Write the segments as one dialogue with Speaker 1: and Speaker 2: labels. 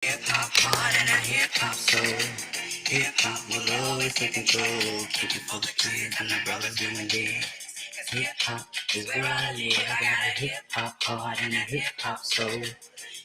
Speaker 1: Hip hop hard and a hip hop soul. Hip hop will always take control. Keep it for the kids and the brothers doing it. Hip hop is where I live. I got a hip hop heart and a hip hop soul.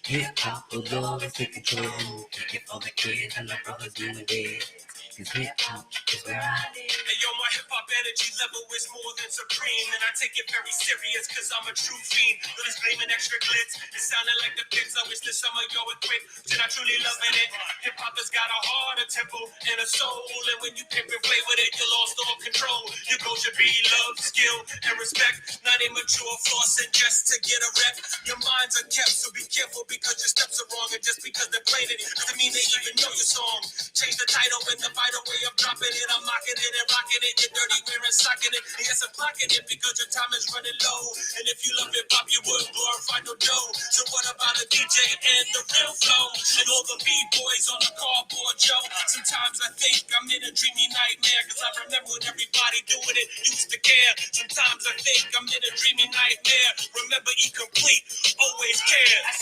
Speaker 1: Hip hop will always take control. Keep it for the kids and the brothers doing it. Cause hip hop is where I live. Hey yo, my hip hop energy level is more than supreme, and I take it very serious cause I'm a true fiend. But it's blaming extra glitz. It sounded like the pits. I wish this summer y'all would quit. Did I truly loving it? Hip hop has got a heart, a temple, and a soul. And when you pimp and play with it, you lost all control. Your goal should be love, skill, and respect. Not immature flossing just to get a rep. Your minds are kept, so be careful because your steps are wrong. And just because they're playing it doesn't mean they even know your song. Change the title and the vital way of dropping it. I'm mocking it and rocking it. You're dirty, wearing, socking it. And yes, I'm clocking it because your time is running low. And if you love hip hop, you would glorify no dough. So what about a DJ and the real flow? And all the B-boys on the cardboard, Joe. Sometimes I think I'm in a dreamy nightmare, cause I remember when everybody doing it used to care. Sometimes I think I'm in a dreamy nightmare. Remember, E-Complete always cares.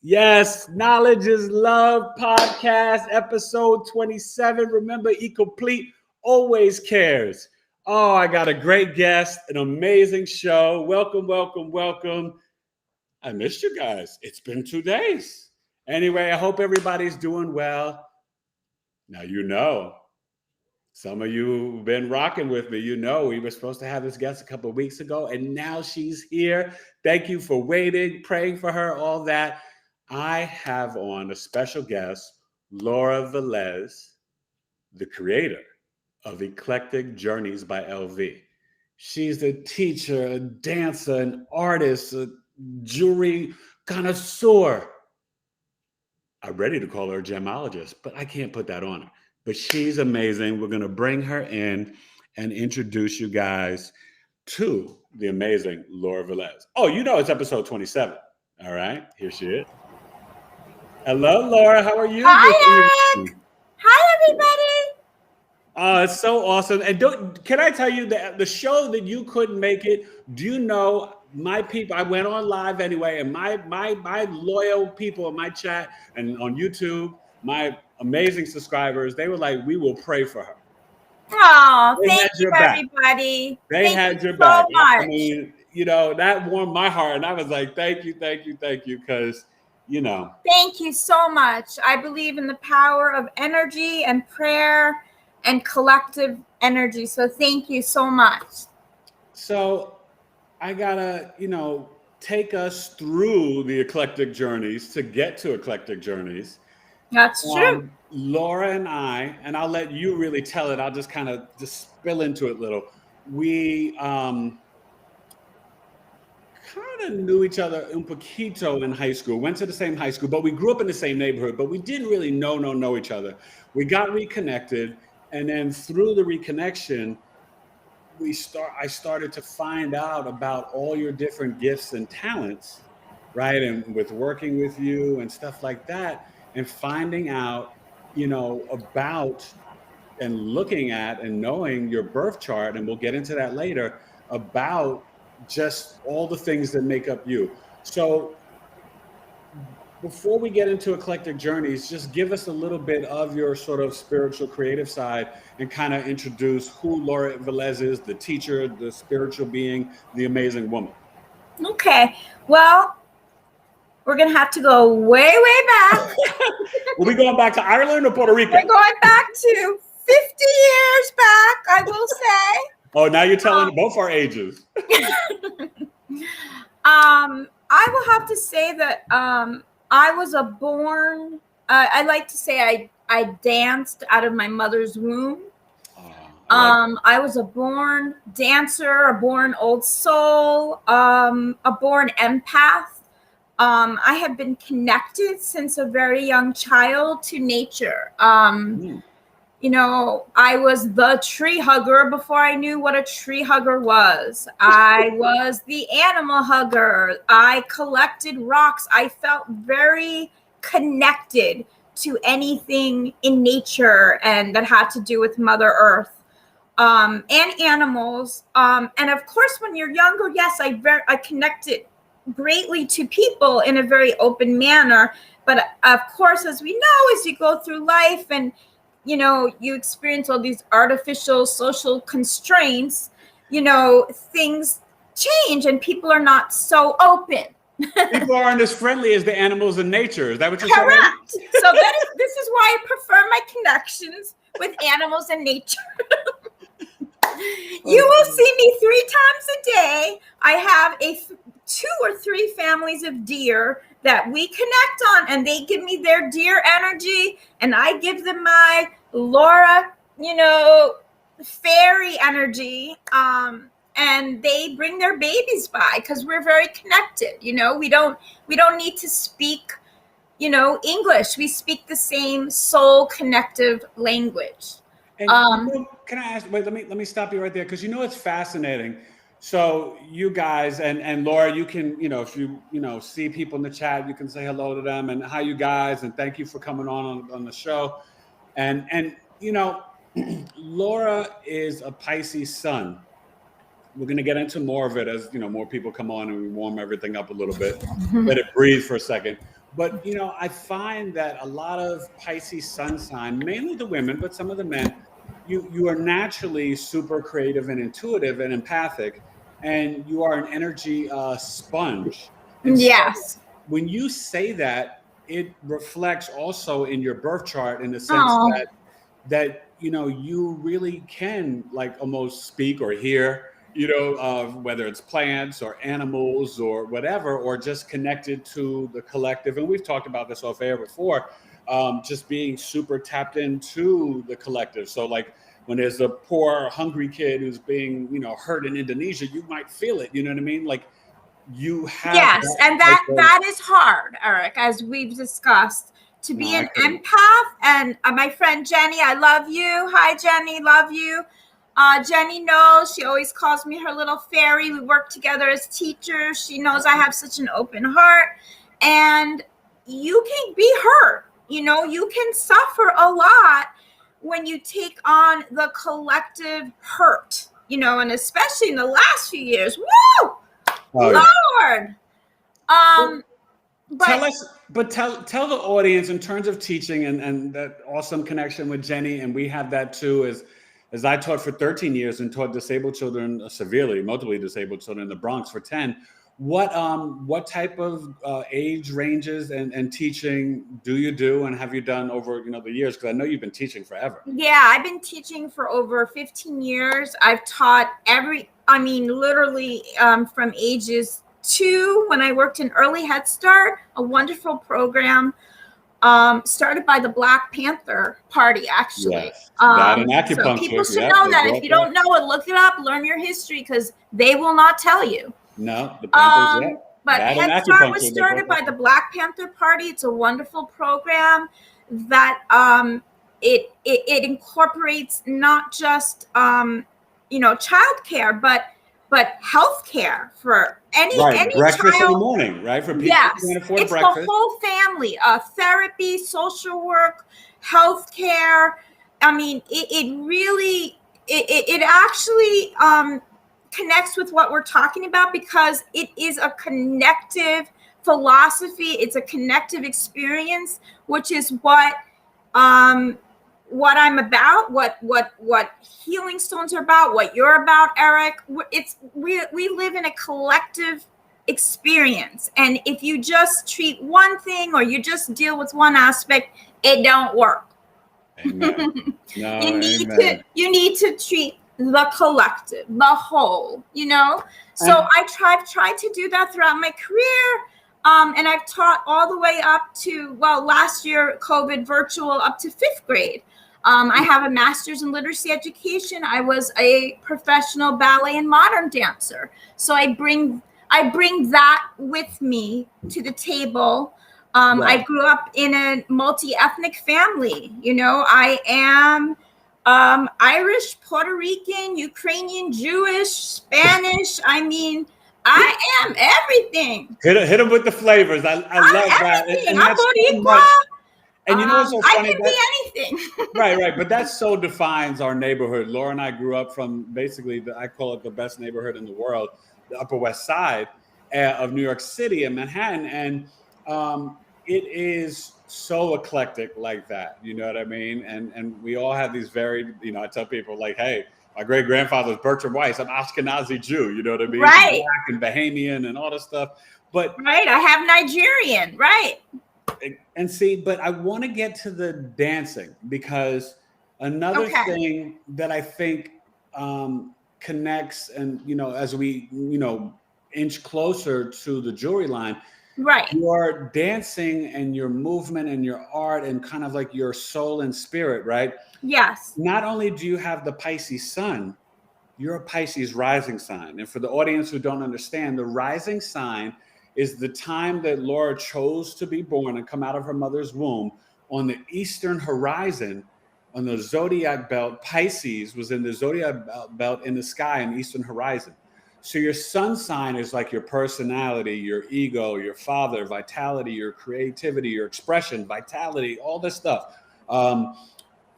Speaker 2: Yes, Knowledge is Love podcast, episode 27. Remember, E-Complete always cares. Oh, I got a great guest, an amazing show. Welcome, welcome, welcome. I missed you guys. It's been 2 days. Anyway, I hope everybody's doing well. Now, some of you who've been rocking with me, we were supposed to have this guest a couple of weeks ago, and now she's here. Thank you for waiting, praying for her, all that. I have on a special guest, Laura Velez, the creator of Eclectic Journeys by LV. She's a teacher, a dancer, an artist, a jewelry connoisseur. I'm ready to call her a gemologist, but I can't put that on her. But she's amazing. We're going to bring her in and introduce you guys to the amazing Laura Velez. Oh, it's episode 27. All right, here she is. Hello, Laura. How are you?
Speaker 3: Hi, Eric. Hi, everybody.
Speaker 2: Oh, it's so awesome. And can I tell you that the show that you couldn't make it, do you know my people, I went on live anyway, and my loyal people in my chat and on YouTube, my amazing subscribers, they were like, we will pray for her.
Speaker 3: Oh, thank you, everybody.
Speaker 2: They had your back. I mean, that warmed my heart. And I was like, thank you, because
Speaker 3: Thank you so much. I believe in the power of energy and prayer and collective energy. So thank you so much.
Speaker 2: So I gotta, take us through the Eclectic Journeys to get to Eclectic Journeys.
Speaker 3: That's true.
Speaker 2: Laura and I'll let you really tell it. I'll just kind of spill into it a little. We kind of knew each other un poquito in high school, went to the same high school, but we grew up in the same neighborhood, but we didn't really know each other. We got reconnected, and then through the reconnection, I started to find out about all your different gifts and talents, right? And with working with you and stuff like that, and finding out, about and looking at and knowing your birth chart, and we'll get into that later, about just all the things that make up you. So before we get into Eclectic Journeys, just give us a little bit of your sort of spiritual creative side and kind of introduce who Laura Velez is, the teacher, the spiritual being, the amazing woman.
Speaker 3: Okay. Well, we're going to have to go way back.
Speaker 2: Are we going back to Ireland or Puerto Rico?
Speaker 3: We're going back to 50 years back, I will say.
Speaker 2: Oh, now you're telling both our ages.
Speaker 3: I will have to say that I was I like to say I danced out of my mother's womb. I was a born dancer, a born old soul, a born empath. I have been connected since a very young child to nature. I was the tree hugger before I knew what a tree hugger was. I was the animal hugger. I collected rocks. I felt very connected to anything in nature and that had to do with Mother Earth and animals. And of course, when you're younger, yes, I connected greatly to people in a very open manner. But of course, as we know, as you go through life and, you know, you experience all these artificial social constraints, you know, things change and people are not so open.
Speaker 2: People aren't as friendly as the animals in nature. Is that what you're saying?
Speaker 3: Correct. So this is why I prefer my connections with animals and nature. You will see me 3 times a day. I have 2 or 3 families of deer that we connect on, and they give me their deer energy, and I give them my Laura, you know, fairy energy. And they bring their babies by because we're very connected. You know, we don't need to speak, you know, English. We speak the same soul connective language.
Speaker 2: And can I ask? Wait, let me stop you right there, because you know it's fascinating. So you guys and Laura, you can, you know, if you see people in the chat, you can say hello to them and hi you guys, and thank you for coming on the show. And you know, Laura is a Pisces sun. We're going to get into more of it as, you know, more people come on and we warm everything up a little bit. Let it breathe for a second. But, you know, I find that a lot of Pisces sun sign, mainly the women, but some of the men, you are naturally super creative and intuitive and empathic, and you are an energy sponge. And
Speaker 3: yes.
Speaker 2: So when you say that, it reflects also in your birth chart in the sense that, you know, you really can like almost speak or hear, you know, whether it's plants or animals or whatever, or just connected to the collective. And we've talked about this off air before, just being super tapped into the collective. So like when there's a poor, hungry kid who's being, you know, hurt in Indonesia, you might feel it. You know what I mean? Like you have.
Speaker 3: Yes, and that is hard, Eric, as we've discussed. To be an empath, and my friend Jenny, I love you. Hi, Jenny, love you. Jenny knows, she always calls me her little fairy. We work together as teachers. She knows I have such an open heart, and you can be hurt. You know, you can suffer a lot when you take on the collective hurt, you know, and especially in the last few years. Woo! Lord!
Speaker 2: Tell the audience in terms of teaching and that awesome connection with Jenny, and we have that too, as I taught for 13 years and taught disabled children, multiply disabled children in the Bronx for 10. What type of age ranges and teaching do you do and have you done over, you know, the years? Because I know you've been teaching forever.
Speaker 3: Yeah, I've been teaching for over 15 years. I've taught literally from ages 2 when I worked in Early Head Start, a wonderful program started by the Black Panther Party, actually.
Speaker 2: Yes, that and acupuncture.
Speaker 3: So people should know that. If you don't know it, look it up, learn your history, because they will not tell you.
Speaker 2: No, the Panthers,
Speaker 3: but Head Start was started by the Black Panther Party. It's a wonderful program that it incorporates not just childcare, but healthcare for any
Speaker 2: breakfast
Speaker 3: child
Speaker 2: in the morning, right? For people who can afford
Speaker 3: it's
Speaker 2: breakfast.
Speaker 3: The whole family, therapy, social work, healthcare. I mean, it actually connects with what we're talking about, because it is a connective philosophy. It's a connective experience, which is what I'm about, what healing stones are about, what you're about, Eric. We live in a collective experience, and if you just treat one thing or you just deal with one aspect, it don't work.
Speaker 2: Amen. No,
Speaker 3: you need to treat the collective, the whole, you know. So I've tried to do that throughout my career. And I've taught all the way up to, last year, COVID virtual, up to 5th grade. I have a master's in literacy education. I was a professional ballet and modern dancer. So I bring that with me to the table. I grew up in a multi-ethnic family. You know, I am Irish, Puerto Rican, Ukrainian, Jewish, Spanish. I mean, I am everything.
Speaker 2: Hit them with the flavors. I love that.
Speaker 3: And I'm Boricua.
Speaker 2: And you know what's so funny?
Speaker 3: I can be anything.
Speaker 2: Right. But that so defines our neighborhood. Laura and I grew up from basically, I call it the best neighborhood in the world, the Upper West Side. of New York City and Manhattan, and it is so eclectic like that. You know what I mean? And we all have these varied. I tell people like, hey, my great grandfather was Bertram Weiss. I'm Ashkenazi Jew. You know what I mean?
Speaker 3: Right.
Speaker 2: Black and Bahamian and all this stuff. But
Speaker 3: right, I have Nigerian. Right.
Speaker 2: And see, but I want to get to the dancing because another thing that I think connects, and as we inch closer to the jewelry line,
Speaker 3: right,
Speaker 2: your dancing and your movement and your art and kind of like your soul and spirit, right?
Speaker 3: Yes.
Speaker 2: Not only do you have the Pisces sun, you're a Pisces rising sign. And for the audience who don't understand, the rising sign is the time that Laura chose to be born and come out of her mother's womb. On the eastern horizon, on the zodiac belt, Pisces was in the zodiac belt in the sky in the eastern horizon. So your sun sign is like your personality, your ego, your father, vitality, your creativity, your expression, vitality, all this stuff.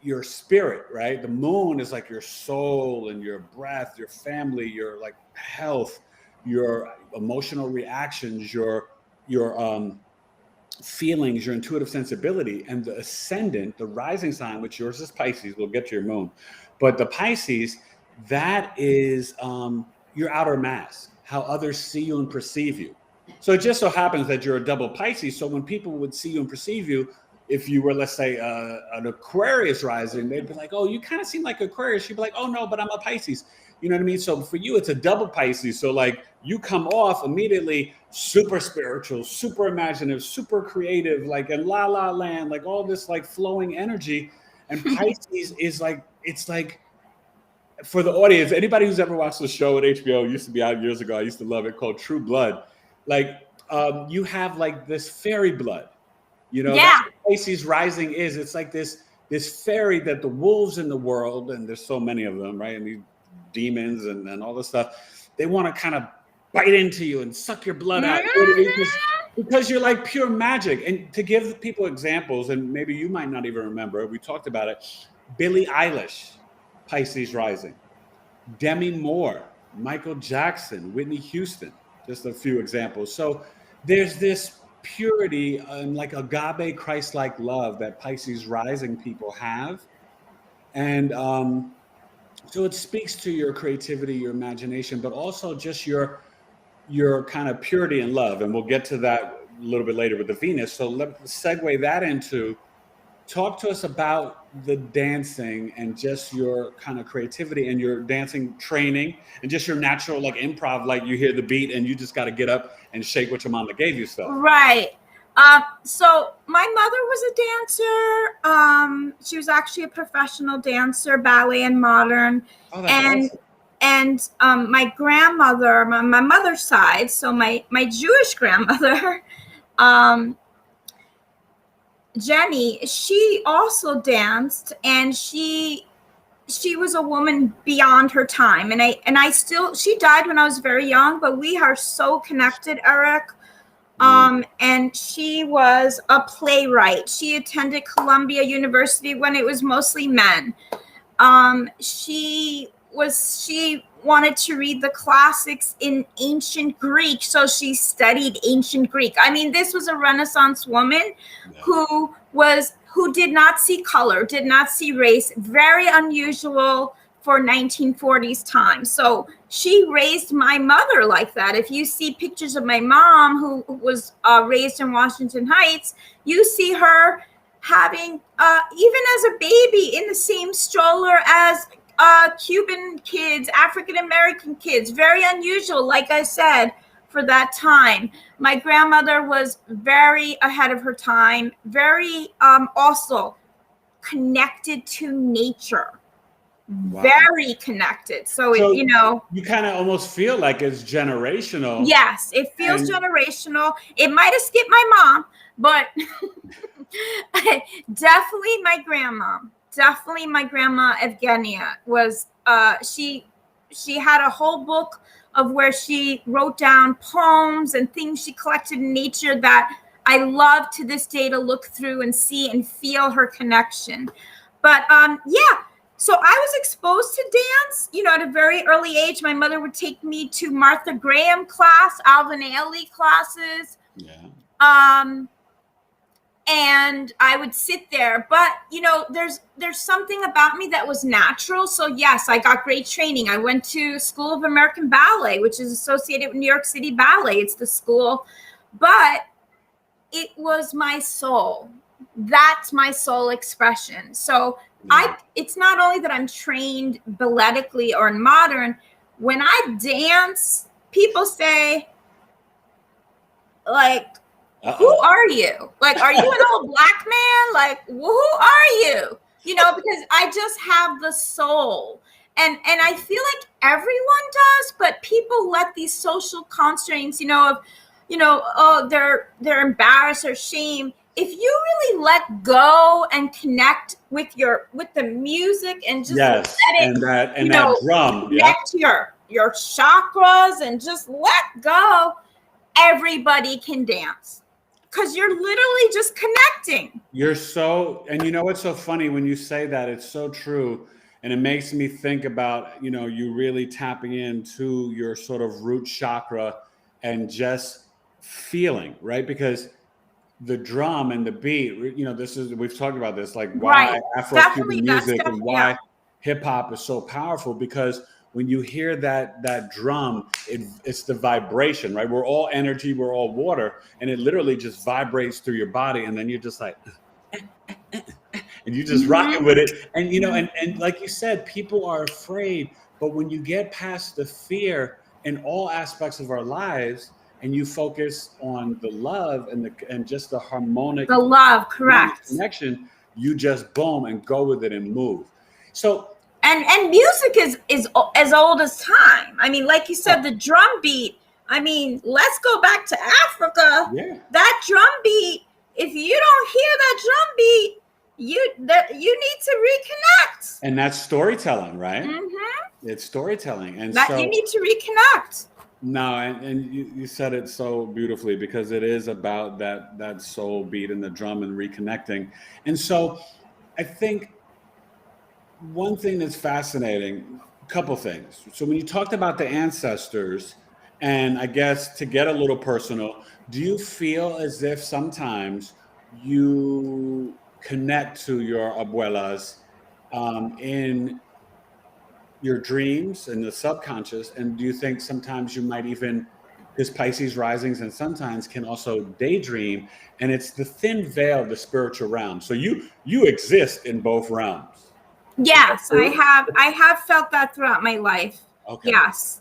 Speaker 2: Your spirit, right? The moon is like your soul and your breath, your family, your like health, your emotional reactions, your feelings, your intuitive sensibility. And the ascendant, the rising sign, which yours is Pisces, we'll get to your moon, but the Pisces, that is your outer mask, how others see you and perceive you. So it just so happens that you're a double Pisces. So when people would see you and perceive you, if you were, let's say, an Aquarius rising, they'd be like, oh, you kind of seem like Aquarius. You'd be like, oh, no, but I'm a Pisces. You know what I mean? So for you, it's a double Pisces. So like you come off immediately super spiritual, super imaginative, super creative, like in La La Land, like all this like flowing energy. And Pisces is like, it's like, for the audience, anybody who's ever watched the show at HBO, used to be out years ago, I used to love it, called True Blood. Like you have like this fairy blood. That's what Pisces rising is. It's like this fairy that the wolves in the world, and there's so many of them, right? And these demons and all this stuff, they want to kind of bite into you and suck your blood out. Because you're like pure magic. And to give people examples, and maybe you might not even remember, we talked about it, Billie Eilish, Pisces rising. Demi Moore, Michael Jackson, Whitney Houston, just a few examples. So there's this purity and like agape Christ-like love that Pisces rising people have. And so it speaks to your creativity, your imagination, but also just your kind of purity and love. And we'll get to that a little bit later with the Venus. So let's segue that into, talk to us about the dancing and just your kind of creativity and your dancing training and just your natural like improv, like you hear the beat and you just got to get up and shake what your mama gave you stuff.
Speaker 3: Right. So my mother was a dancer. She was actually a professional dancer, ballet and modern.
Speaker 2: Oh, that's
Speaker 3: awesome. And my grandmother, my mother's side, so my Jewish grandmother, Jenny, she also danced, and she was a woman beyond her time. And she died when I was very young, but we are so connected, Eric. And she was a playwright. She attended Columbia University when it was mostly men. She wanted to read the classics in ancient Greek, so she studied ancient Greek. I mean, this was a Renaissance woman who did not see color, did not see race. Very unusual for 1940s time. So she raised my mother like that. If you see pictures of my mom, who was raised in Washington Heights, you see her having, even as a baby, in the same stroller as Cuban kids, African-American kids. Very unusual, like I said, for that time. My grandmother was very ahead of her time, very also connected to nature. Wow. Very connected. So you
Speaker 2: kind of almost feel like it's generational.
Speaker 3: Yes, it feels generational. It might have skipped my mom, but definitely my grandma. Definitely my grandma Evgenia was, she had a whole book of where she wrote down poems and things she collected in nature that I love to this day to look through and see and feel her connection. But So I was exposed to dance, at a very early age. My mother would take me to Martha Graham class, Alvin Ailey classes.
Speaker 2: Yeah.
Speaker 3: And I would sit there, but there's something about me that was natural. So yes, I got great training. I went to School of American Ballet, which is associated with New York City Ballet. It's the school, but it was my soul. That's my soul expression. So it's not only that I'm trained balletically or in modern. When I dance, people say, like, who are you? Like, are you an old black man? Like, who are you? Because I just have the soul. And I feel like everyone does, but people let these social constraints, they're embarrassed or shame. If you really let go and connect with the music and just let it,
Speaker 2: that drum,
Speaker 3: connect to your chakras and just let go, everybody can dance. Because you're literally just connecting.
Speaker 2: And what's so funny when you say that, it's so true. And it makes me think about, you really tapping into your sort of root chakra and just feeling, right? Because the drum and the beat, we've talked about this, like why Afro-Cuban music and why hip hop is so powerful, because when you hear that drum, it's the vibration, right? We're all energy, we're all water, and it literally just vibrates through your body, and then you're just like, and you just rocking with it. And and like you said, people are afraid, but when you get past the fear in all aspects of our lives, and you focus on the love and just the harmonic,
Speaker 3: the love, correct,
Speaker 2: connection, you just boom and go with it and move. So.
Speaker 3: And music is as old as time. I mean, like you said, the drum beat. I mean, let's go back to Africa.
Speaker 2: Yeah.
Speaker 3: That drum beat. If you don't hear that drum beat, you need to reconnect.
Speaker 2: And that's storytelling, right?
Speaker 3: Mm-hmm.
Speaker 2: It's storytelling, and
Speaker 3: that you need to reconnect.
Speaker 2: No, and you said it so beautifully, because it is about that soul beat and the drum and reconnecting. And so, I think. One thing that's fascinating, a couple things. So when you talked about the ancestors, and I guess to get a little personal, do you feel as if sometimes you connect to your abuelas in your dreams and the subconscious? And do you think sometimes you might even, because Pisces risings and sometimes can also daydream, and it's the thin veil of the spiritual realm. So you exist in both realms.
Speaker 3: Yes, I have felt that throughout my life. Okay. Yes.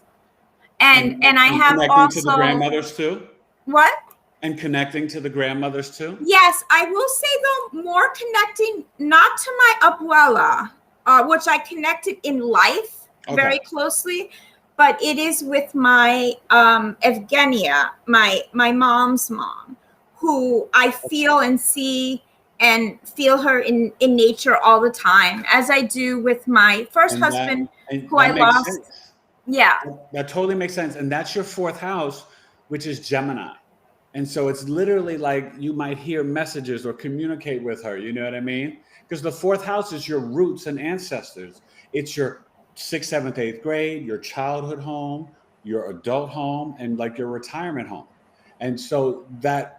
Speaker 3: And I have
Speaker 2: connecting
Speaker 3: also
Speaker 2: to the grandmothers too?
Speaker 3: What?
Speaker 2: And connecting to the grandmothers too?
Speaker 3: Yes, I will say though, more connecting not to my abuela, which I connected in life very closely, but it is with my Evgenia, my mom's mom, who I feel and see and feel her in nature all the time, as I do with my first husband, who I lost.
Speaker 2: Sense.
Speaker 3: Yeah.
Speaker 2: That totally makes sense. And that's your fourth house, which is Gemini. And so it's literally like you might hear messages or communicate with her. You know what I mean? Because the fourth house is your roots and ancestors. It's your 6th, 7th, 8th grade, your childhood home, your adult home, and like your retirement home. And so that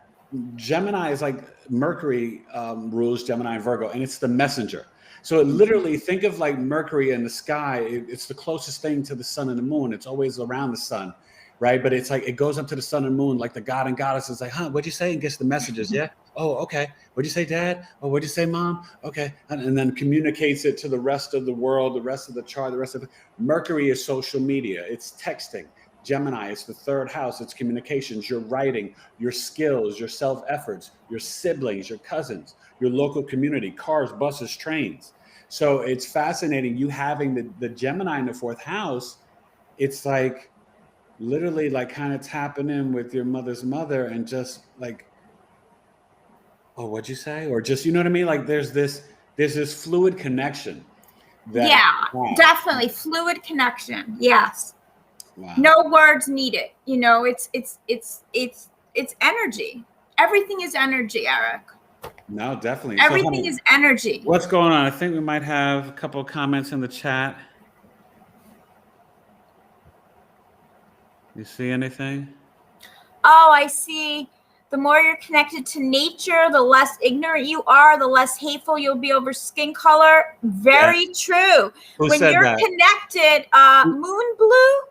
Speaker 2: Gemini is like Mercury rules Gemini and Virgo, and it's the messenger. So it literally, think of like Mercury in the sky. It's the closest thing to the sun and the moon. It's always around the sun, right? But it's like it goes up to the sun and moon, like the god and goddess is like, what'd you say? And gets the messages. Yeah. Oh, okay. What'd you say, Dad? Oh, what'd you say, Mom? Okay. And then communicates it to the rest of the world, the rest of the chart, Mercury is social media. It's texting. Gemini, it's the 3rd house. It's communications, your writing, your skills, your self-efforts, your siblings, your cousins, your local community, cars, buses, trains. So it's fascinating. You having the Gemini in the 4th house, it's like literally like kind of tapping in with your mother's mother and just like, oh, what'd you say? Or just, you know what I mean? Like there's this fluid connection.
Speaker 3: Definitely fluid connection. Yes. Wow. No words needed. It's energy. Everything is energy, Eric.
Speaker 2: No, definitely.
Speaker 3: Everything is energy.
Speaker 2: What's going on? I think we might have a couple of comments in the chat. You see anything?
Speaker 3: Oh, I see. The more you're connected to nature, the less ignorant you are, the less hateful you'll be over skin color. Very true.
Speaker 2: Who
Speaker 3: when
Speaker 2: said
Speaker 3: you're
Speaker 2: that?
Speaker 3: connected, Moon Blue.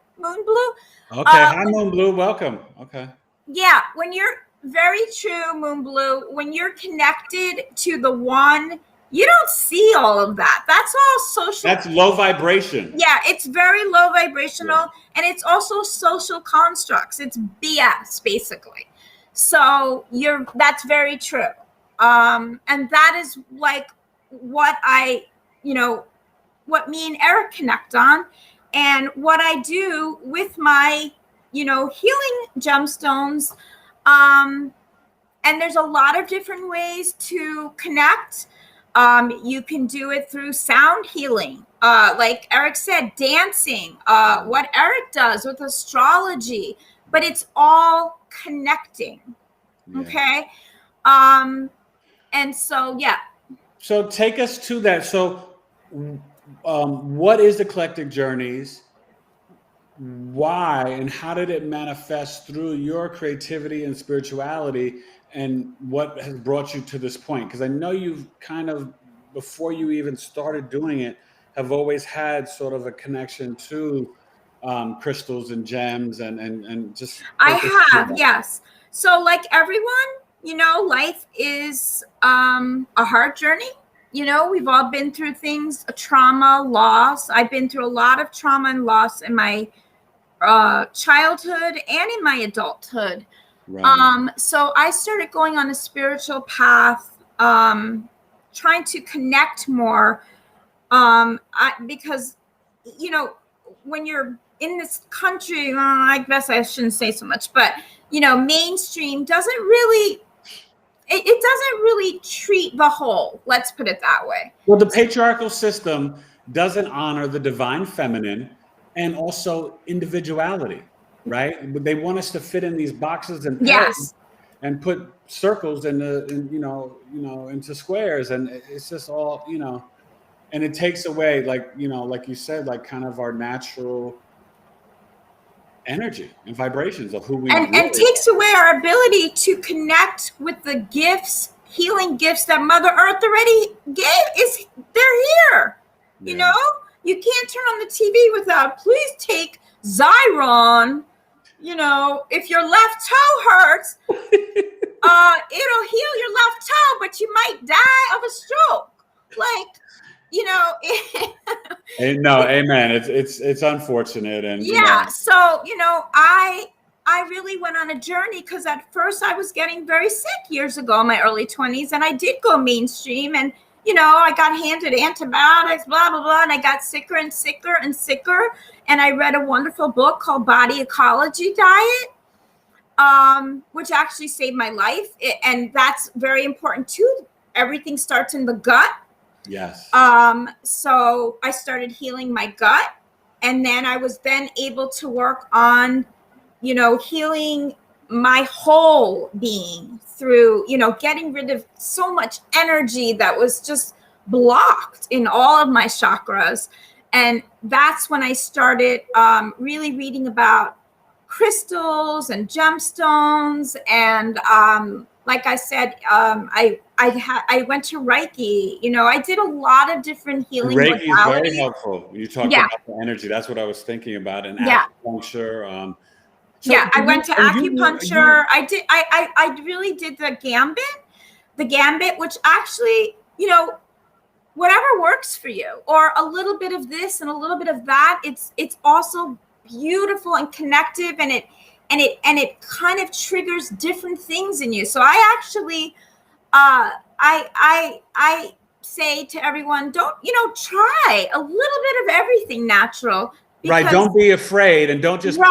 Speaker 2: Okay, hi Moon Blue, welcome. Okay.
Speaker 3: Yeah, when you're very true, Moon Blue, when you're connected to the one, you don't see all of that. That's all social.
Speaker 2: That's low vibration.
Speaker 3: Yeah, it's very low vibrational, and it's also social constructs. It's BS, basically. So that's very true. And that is like what what me and Eric connect on, and what I do with my, healing gemstones. And there's a lot of different ways to connect. You can do it through sound healing. Like Eric said, dancing, what Eric does with astrology, but it's all connecting. Yeah. Okay. And so, yeah.
Speaker 2: So take us to that. So what is Eclectic Journeys? Why and how did it manifest through your creativity and spirituality, and what has brought you to this point? Because I know you've kind of, before you even started doing it, have always had sort of a connection to crystals and gems and just.
Speaker 3: I have, yes. So like everyone, life is a hard journey. We've all been through things, trauma, loss. I've been through a lot of trauma and loss in my childhood and in my adulthood. Right. So I started going on a spiritual path, trying to connect more, because, when you're in this country, I guess I shouldn't say so much, but, mainstream doesn't really, it doesn't really treat the whole, let's put it that way.
Speaker 2: Well, the patriarchal system doesn't honor the divine feminine and also individuality, right? They want us to fit in these boxes and and put circles into squares, and it's just all, and it takes away, like you said, like kind of our natural energy and vibrations of who we
Speaker 3: and takes away our ability to connect with the gifts, healing gifts that Mother Earth already gave. They're here. Yeah. You can't turn on the TV without, please take Zyron. If your left toe hurts, it'll heal your left toe, but you might die of a stroke.
Speaker 2: No, amen. It's unfortunate, and
Speaker 3: So I really went on a journey, because at first I was getting very sick years ago in my early 20s, and I did go mainstream, and I got handed antibiotics, blah blah blah, and I got sicker and sicker and sicker. And I read a wonderful book called Body Ecology Diet, which actually saved my life, and that's very important too. Everything starts in the gut.
Speaker 2: Yes.
Speaker 3: So I started healing my gut, and then I was then able to work on, healing my whole being through, getting rid of so much energy that was just blocked in all of my chakras. And that's when I started really reading about crystals and gemstones. And like I said, I went to Reiki. I did a lot of different healing
Speaker 2: modalities. Reiki is very helpful. You talk about the energy. That's what I was thinking about. And acupuncture.
Speaker 3: I went to acupuncture. I really did the gambit, which actually, whatever works for you, or a little bit of this and a little bit of that. It's also beautiful and connective, and it kind of triggers different things in you. So I actually, I say to everyone, don't, try a little bit of everything natural.
Speaker 2: Right. Don't be afraid, and don't just do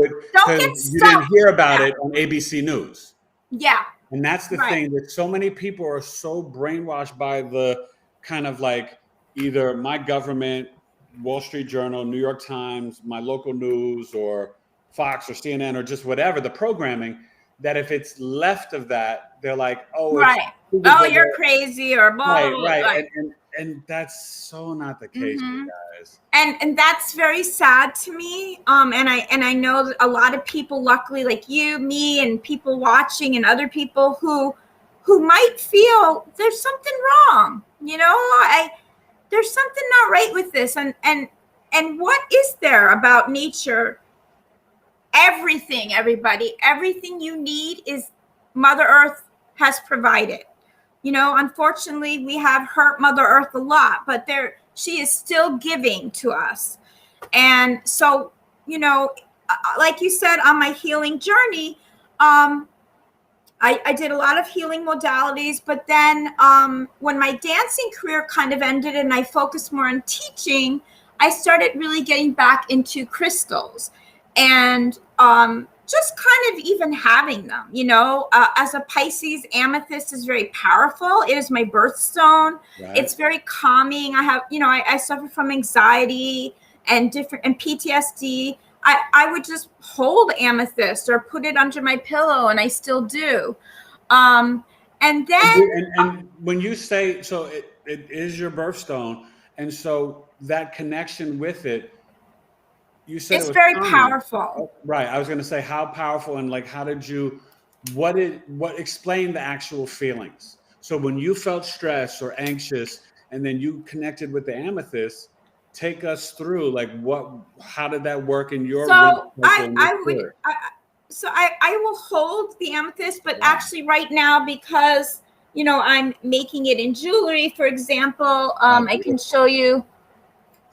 Speaker 2: it because you didn't hear about it on ABC News.
Speaker 3: Yeah.
Speaker 2: And that's the thing, that so many people are so brainwashed by the kind of like either my government, Wall Street Journal, New York Times, my local news, or Fox or CNN, or just whatever, the programming, that if it's left of that, they're like, oh,
Speaker 3: oh, you're crazy or blah, blah, blah.
Speaker 2: Right. And that's so not the case, you guys.
Speaker 3: And that's very sad to me. And I know that a lot of people, luckily, like you, me, and people watching, and other people who might feel there's something wrong. You know, there's something not right with this. And what is there about nature? Everything, everybody, everything you need is Mother Earth has provided. You know, unfortunately, we have hurt Mother Earth a lot, but she is still giving to us. And so, you know, like you said, on my healing journey, I did a lot of healing modalities, but then when my dancing career kind of ended and I focused more on teaching, I started really getting back into crystals and just kind of even having them, you know. As a Pisces, amethyst is very powerful. It is my birthstone. Right. It's very calming. I have, you know, I suffer from anxiety and PTSD. I would just hold amethyst or put it under my pillow, and I still do. And then
Speaker 2: and when you say, so it is your birthstone, and so that connection with it, you said
Speaker 3: it's very powerful.
Speaker 2: Oh, right. I was going to say, how powerful, and like, how did you, what explained the actual feelings? So when you felt stressed or anxious, and then you connected with the amethyst, take us through, like, how did that work in your?
Speaker 3: So I will hold the amethyst, but actually right now, because, you know, I'm making it in jewelry, for example, I can show you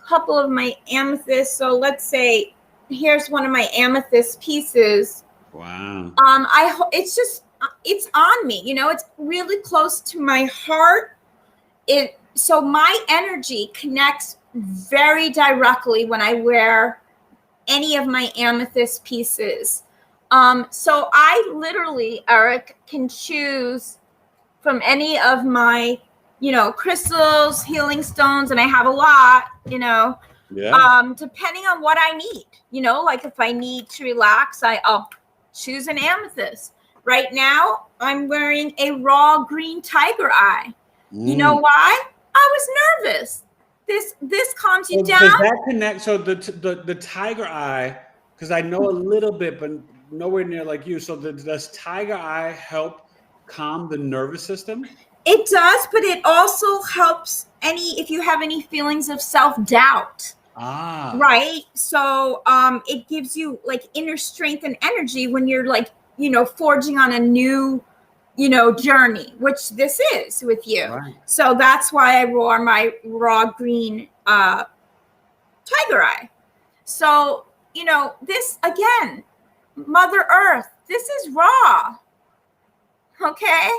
Speaker 3: couple of my amethysts. So let's say here's one of my amethyst pieces.
Speaker 2: Wow.
Speaker 3: It's on me, you know, it's really close to my heart. So my energy connects very directly when I wear any of my amethyst pieces. So I literally, Eric, can choose from any of my, you know, crystals, healing stones, and I have a lot, you know, depending on what I need, you know, like if I need to relax, I'll choose an amethyst. Right now, I'm wearing a raw green tiger eye. You know why? I was nervous. This calms you down.
Speaker 2: Does that connect? So the tiger eye, because I know a little bit, but nowhere near like you. So does tiger eye help calm the nervous system?
Speaker 3: It does, but it also helps if you have any feelings of self-doubt. Right. So it gives you like inner strength and energy when you're like, you know, forging on a new, you know, journey, which this is with you. Right. So that's why I wore my raw green tiger eye. So, you know, this again, Mother Earth, this is raw. Okay.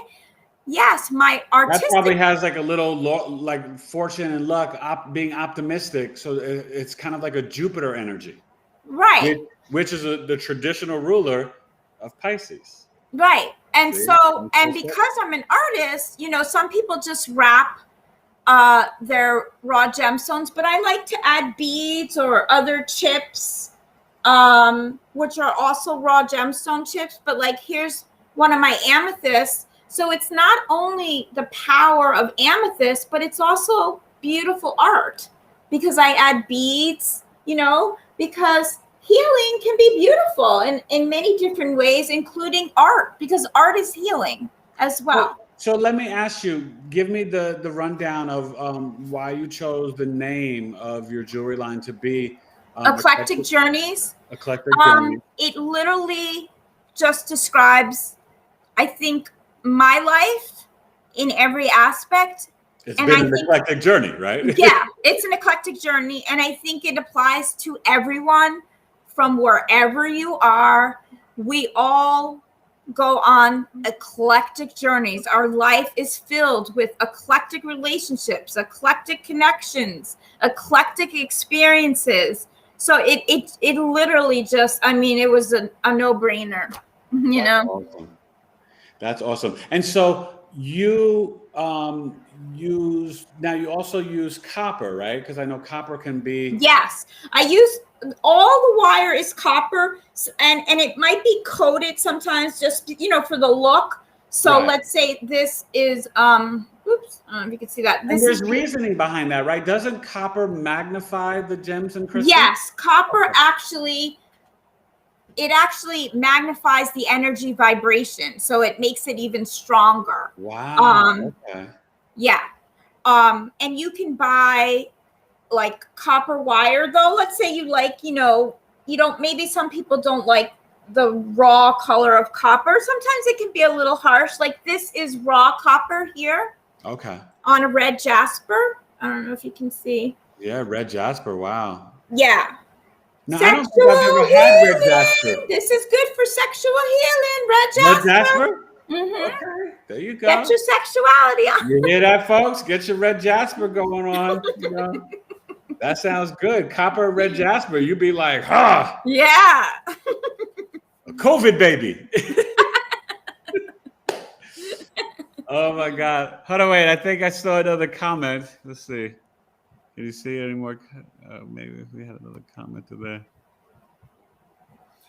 Speaker 3: Yes, my artistic.
Speaker 2: That probably has like a little like fortune and luck, being optimistic. So it's kind of like a Jupiter energy,
Speaker 3: right?
Speaker 2: Which is the traditional ruler of Pisces,
Speaker 3: right? And so, and because I'm an artist, you know, some people just wrap their raw gemstones, but I like to add beads or other chips, which are also raw gemstone chips. But like, here's one of my amethysts. So it's not only the power of amethyst, but it's also beautiful art because I add beads, you know, because healing can be beautiful in many different ways, including art, because art is healing as well.
Speaker 2: So let me ask you, give me the rundown of why you chose the name of your jewelry line to be
Speaker 3: Eclectic Journeys.
Speaker 2: Eclectic Journeys.
Speaker 3: It literally just describes, I think, my life in every aspect.
Speaker 2: It's been an eclectic journey, right?
Speaker 3: Yeah, it's an eclectic journey. And I think it applies to everyone from wherever you are. We all go on eclectic journeys. Our life is filled with eclectic relationships, eclectic connections, eclectic experiences. So it literally just, I mean, it was a no-brainer, you know?
Speaker 2: Awesome. That's awesome. And so you you also use copper, right? Because I know copper can be.
Speaker 3: Yes, I use all the wire is copper, and it might be coated sometimes, just, you know, for the look. So let's say this is oops, I don't know if you can see that.
Speaker 2: And there's reasoning behind that, right? Doesn't copper magnify the gems and crystals?
Speaker 3: Yes, copper actually magnifies the energy vibration, so it makes it even stronger.
Speaker 2: Wow. Okay.
Speaker 3: Yeah. And you can buy like copper wire, though. Let's say you like, you don't, maybe some people don't like the raw color of copper. Sometimes it can be a little harsh. Like this is raw copper here.
Speaker 2: Okay.
Speaker 3: On a red jasper. I don't know if you can see.
Speaker 2: Yeah, red jasper. Wow.
Speaker 3: Yeah.
Speaker 2: No, I don't think I've ever had red jasper.
Speaker 3: This is good for sexual healing. Red jasper.
Speaker 2: Red jasper?
Speaker 3: Mm-hmm.
Speaker 2: Okay. There you go.
Speaker 3: Get your sexuality on.
Speaker 2: You hear that, folks? Get your red jasper going on. That sounds good. Copper red jasper. You'd be like, ha!
Speaker 3: Yeah.
Speaker 2: A COVID baby. Oh my God. Hold on, wait. I think I saw another comment. Let's see. Can you see any more? Maybe if we had another comment to there.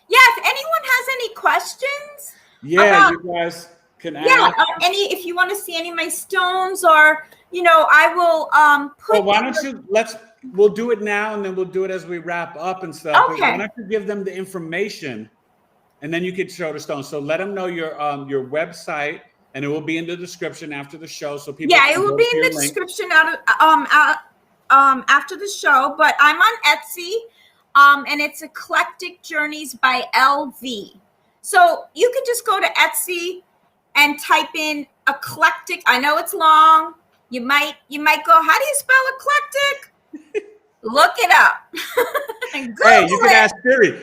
Speaker 3: Yeah, if anyone has any questions.
Speaker 2: Yeah, you guys can ask.
Speaker 3: Yeah, if you want to see any of my stones, or I will put.
Speaker 2: Well, why don't you we'll do it now, and then we'll do it as we wrap up and stuff.
Speaker 3: Okay.
Speaker 2: But why don't you give them the information, and then you can show the stones. So let them know your website, and it will be in the description after the show, so people.
Speaker 3: Yeah, it will be in the description after the show. But I'm on Etsy, and it's Eclectic Journeys by LV. So you can just go to Etsy and type in eclectic. I know it's long. You might go, how do you spell eclectic? Look it up.
Speaker 2: Hey, you can ask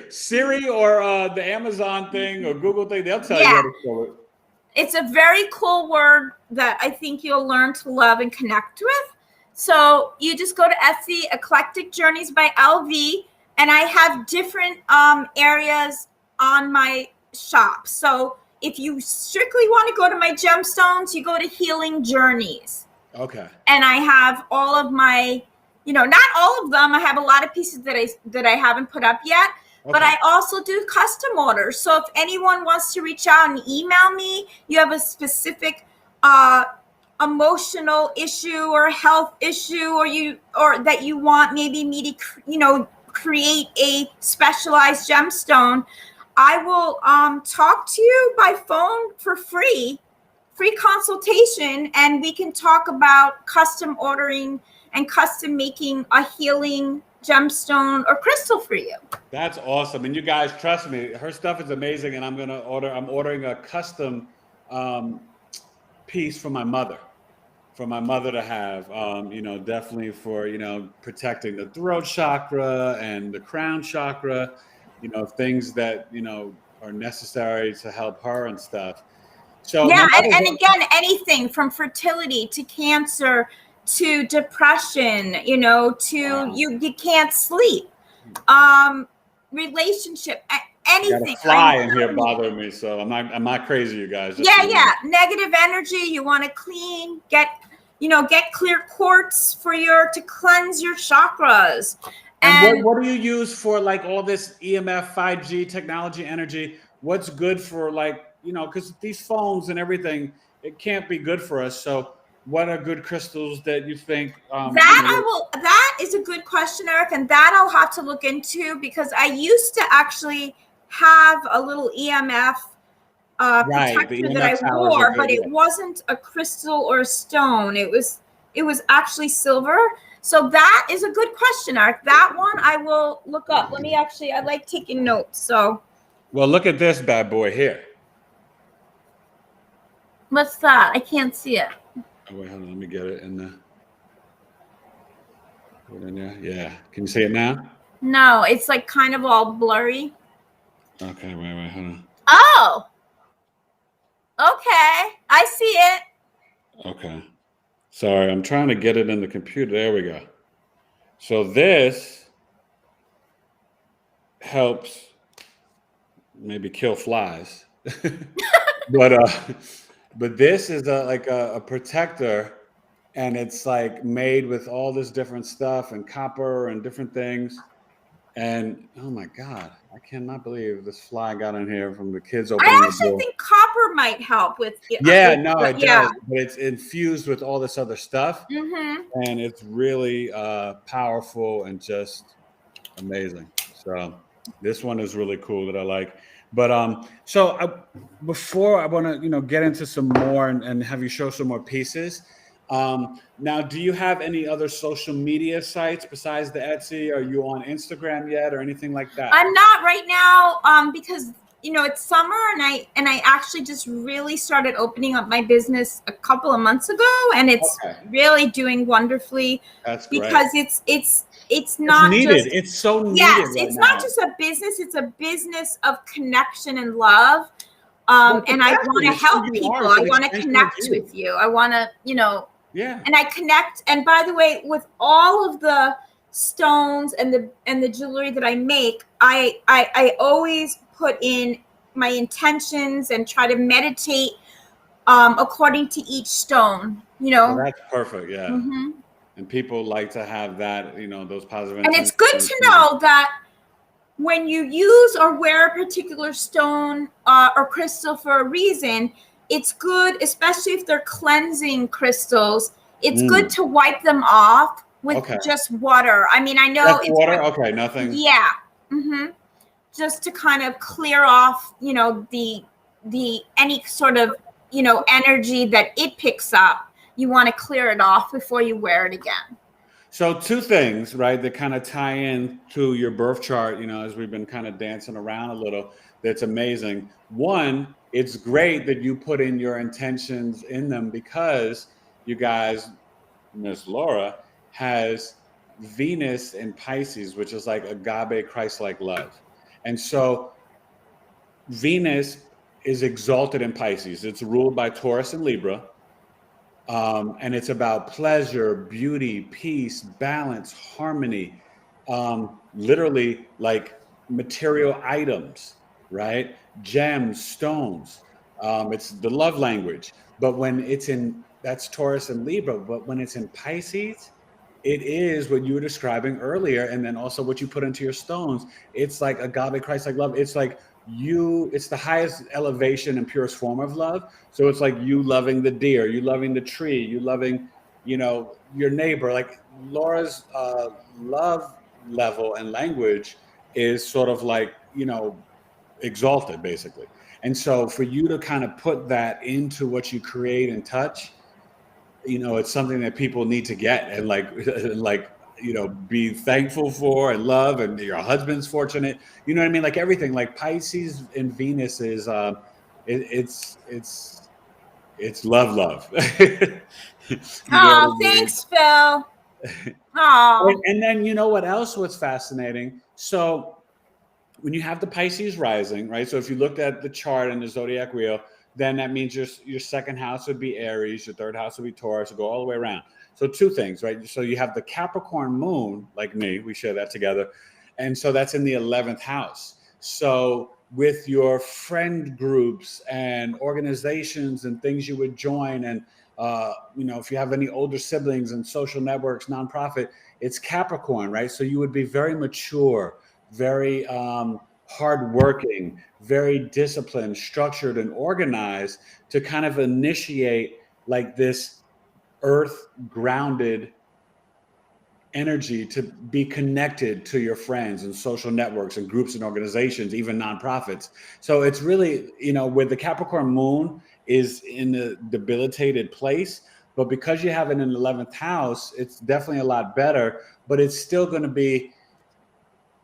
Speaker 2: Siri or the Amazon thing or Google thing. They'll tell you how to spell it.
Speaker 3: It's a very cool word that I think you'll learn to love and connect with. So you just go to Etsy, Eclectic Journeys by LV, and I have different areas on my shop. So if you strictly want to go to my gemstones, you go to Healing Journeys.
Speaker 2: Okay.
Speaker 3: And I have all of my, not all of them. I have a lot of pieces that I haven't put up yet. Okay. But I also do custom orders. So if anyone wants to reach out and email me, you have a specific emotional issue or health issue, or that you want maybe me to, create a specialized gemstone, I will talk to you by phone for free consultation, and we can talk about custom ordering and custom making a healing gemstone or crystal for you.
Speaker 2: That's awesome. And you guys, trust me, her stuff is amazing, and I'm ordering a custom piece for my mother to have, definitely for, protecting the throat chakra and the crown chakra, things that, are necessary to help her and stuff. So
Speaker 3: yeah. And again, anything from fertility to cancer to depression, to you can't sleep, relationship, anything.
Speaker 2: Got a fly in here bothering me, so I'm not crazy, you guys.
Speaker 3: Yeah. Negative energy, you want to clean, get clear quartz to cleanse your chakras.
Speaker 2: And what do you use for like all this EMF, 5G technology, energy? What's good for because these phones and everything, it can't be good for us. So what are good crystals that you think?
Speaker 3: That is a good question, Eric. And that I'll have to look into, because I used to actually have a little EMF protector that I wore, but it wasn't a crystal or a stone. It was actually silver. So that is a good question, Eric. That one I will look up. I like taking notes. So.
Speaker 2: Well, look at this bad boy here.
Speaker 3: What's that? I can't see it.
Speaker 2: Oh, wait, hold on. Let me get it in there. Yeah. Can you see it now?
Speaker 3: No, it's like kind of all blurry.
Speaker 2: Okay, wait, hold on.
Speaker 3: Oh. Okay. I see it.
Speaker 2: Okay. Sorry, I'm trying to get it in the computer. There we go. So this helps maybe kill flies. But this is a protector, and it's like made with all this different stuff and copper and different things. And oh my God, I cannot believe this fly got in here from the kids
Speaker 3: I
Speaker 2: opening the
Speaker 3: actually
Speaker 2: door.
Speaker 3: think copper might help with it.
Speaker 2: Yeah, no, it
Speaker 3: Yeah.
Speaker 2: does, but it's infused with all this other stuff, and it's really powerful and just amazing. So this one is really cool that I like. But before I want to get into some more and have you show some more pieces. Now, do you have any other social media sites besides the Etsy? Are you on Instagram yet or anything like that?
Speaker 3: I'm not right now because it's summer and I actually just really started opening up my business a couple of months ago, and it's really doing wonderfully.
Speaker 2: That's great.
Speaker 3: Because it's not
Speaker 2: needed.
Speaker 3: just,
Speaker 2: it's so needed.
Speaker 3: Yes,
Speaker 2: right
Speaker 3: it's
Speaker 2: now.
Speaker 3: not just a business, it's a business of connection and love. And I want to help people. I want to connect with you. I want to,
Speaker 2: yeah.
Speaker 3: And I connect. And by the way, with all of the stones and the jewelry that I make, I always put in my intentions and try to meditate according to each stone.
Speaker 2: Well, that's perfect. Yeah. And people like to have that, those positive intentions.
Speaker 3: And it's good to know that when you use or wear a particular stone or crystal for a reason, it's good, especially if they're cleansing crystals, it's good to wipe them off with just water. I mean, I know
Speaker 2: it's water. Okay, nothing.
Speaker 3: Yeah. Just to kind of clear off, the any sort of, energy that it picks up. You want to clear it off before you wear it again.
Speaker 2: So two things, right, that kind of tie in to your birth chart, as we've been kind of dancing around a little, that's amazing. One, it's great that you put in your intentions in them because you guys, Miss Laura, has Venus in Pisces, which is like agape, Christ-like love. And so Venus is exalted in Pisces. It's ruled by Taurus and Libra. And it's about pleasure, beauty, peace, balance, harmony, literally like material items, right? Gems, stones. It's the love language. But when that's Taurus and Libra, but when it's in Pisces, it is what you were describing earlier. And then also what you put into your stones. It's like agape, Christ-like love. It's like it's the highest elevation and purest form of love. So it's like you loving the deer, you loving the tree, you loving, your neighbor. Like Laura's love level and language is sort of like, exalted basically. And so for you to kind of put that into what you create and touch, it's something that people need to get and be thankful for and love, and your husband's fortunate. You know what I mean? Like everything, like Pisces and Venus is, it's love.
Speaker 3: Thanks, Phil.
Speaker 2: And then what else was fascinating? So when you have the Pisces rising, right? So if you looked at the chart and the zodiac wheel, then that means your second house would be Aries, your third house would be Taurus, go all the way around. So two things, right? So you have the Capricorn moon, like me, we share that together. And so that's in the 11th house. So with your friend groups and organizations and things you would join, and, if you have any older siblings and social networks, nonprofit, it's Capricorn, right? So you would be very mature, very hardworking, very disciplined, structured, and organized to kind of initiate like this earth grounded energy to be connected to your friends and social networks and groups and organizations, even nonprofits. So it's really, where the Capricorn moon is in a debilitated place, but because you have it in the 11th house, it's definitely a lot better, but it's still going to be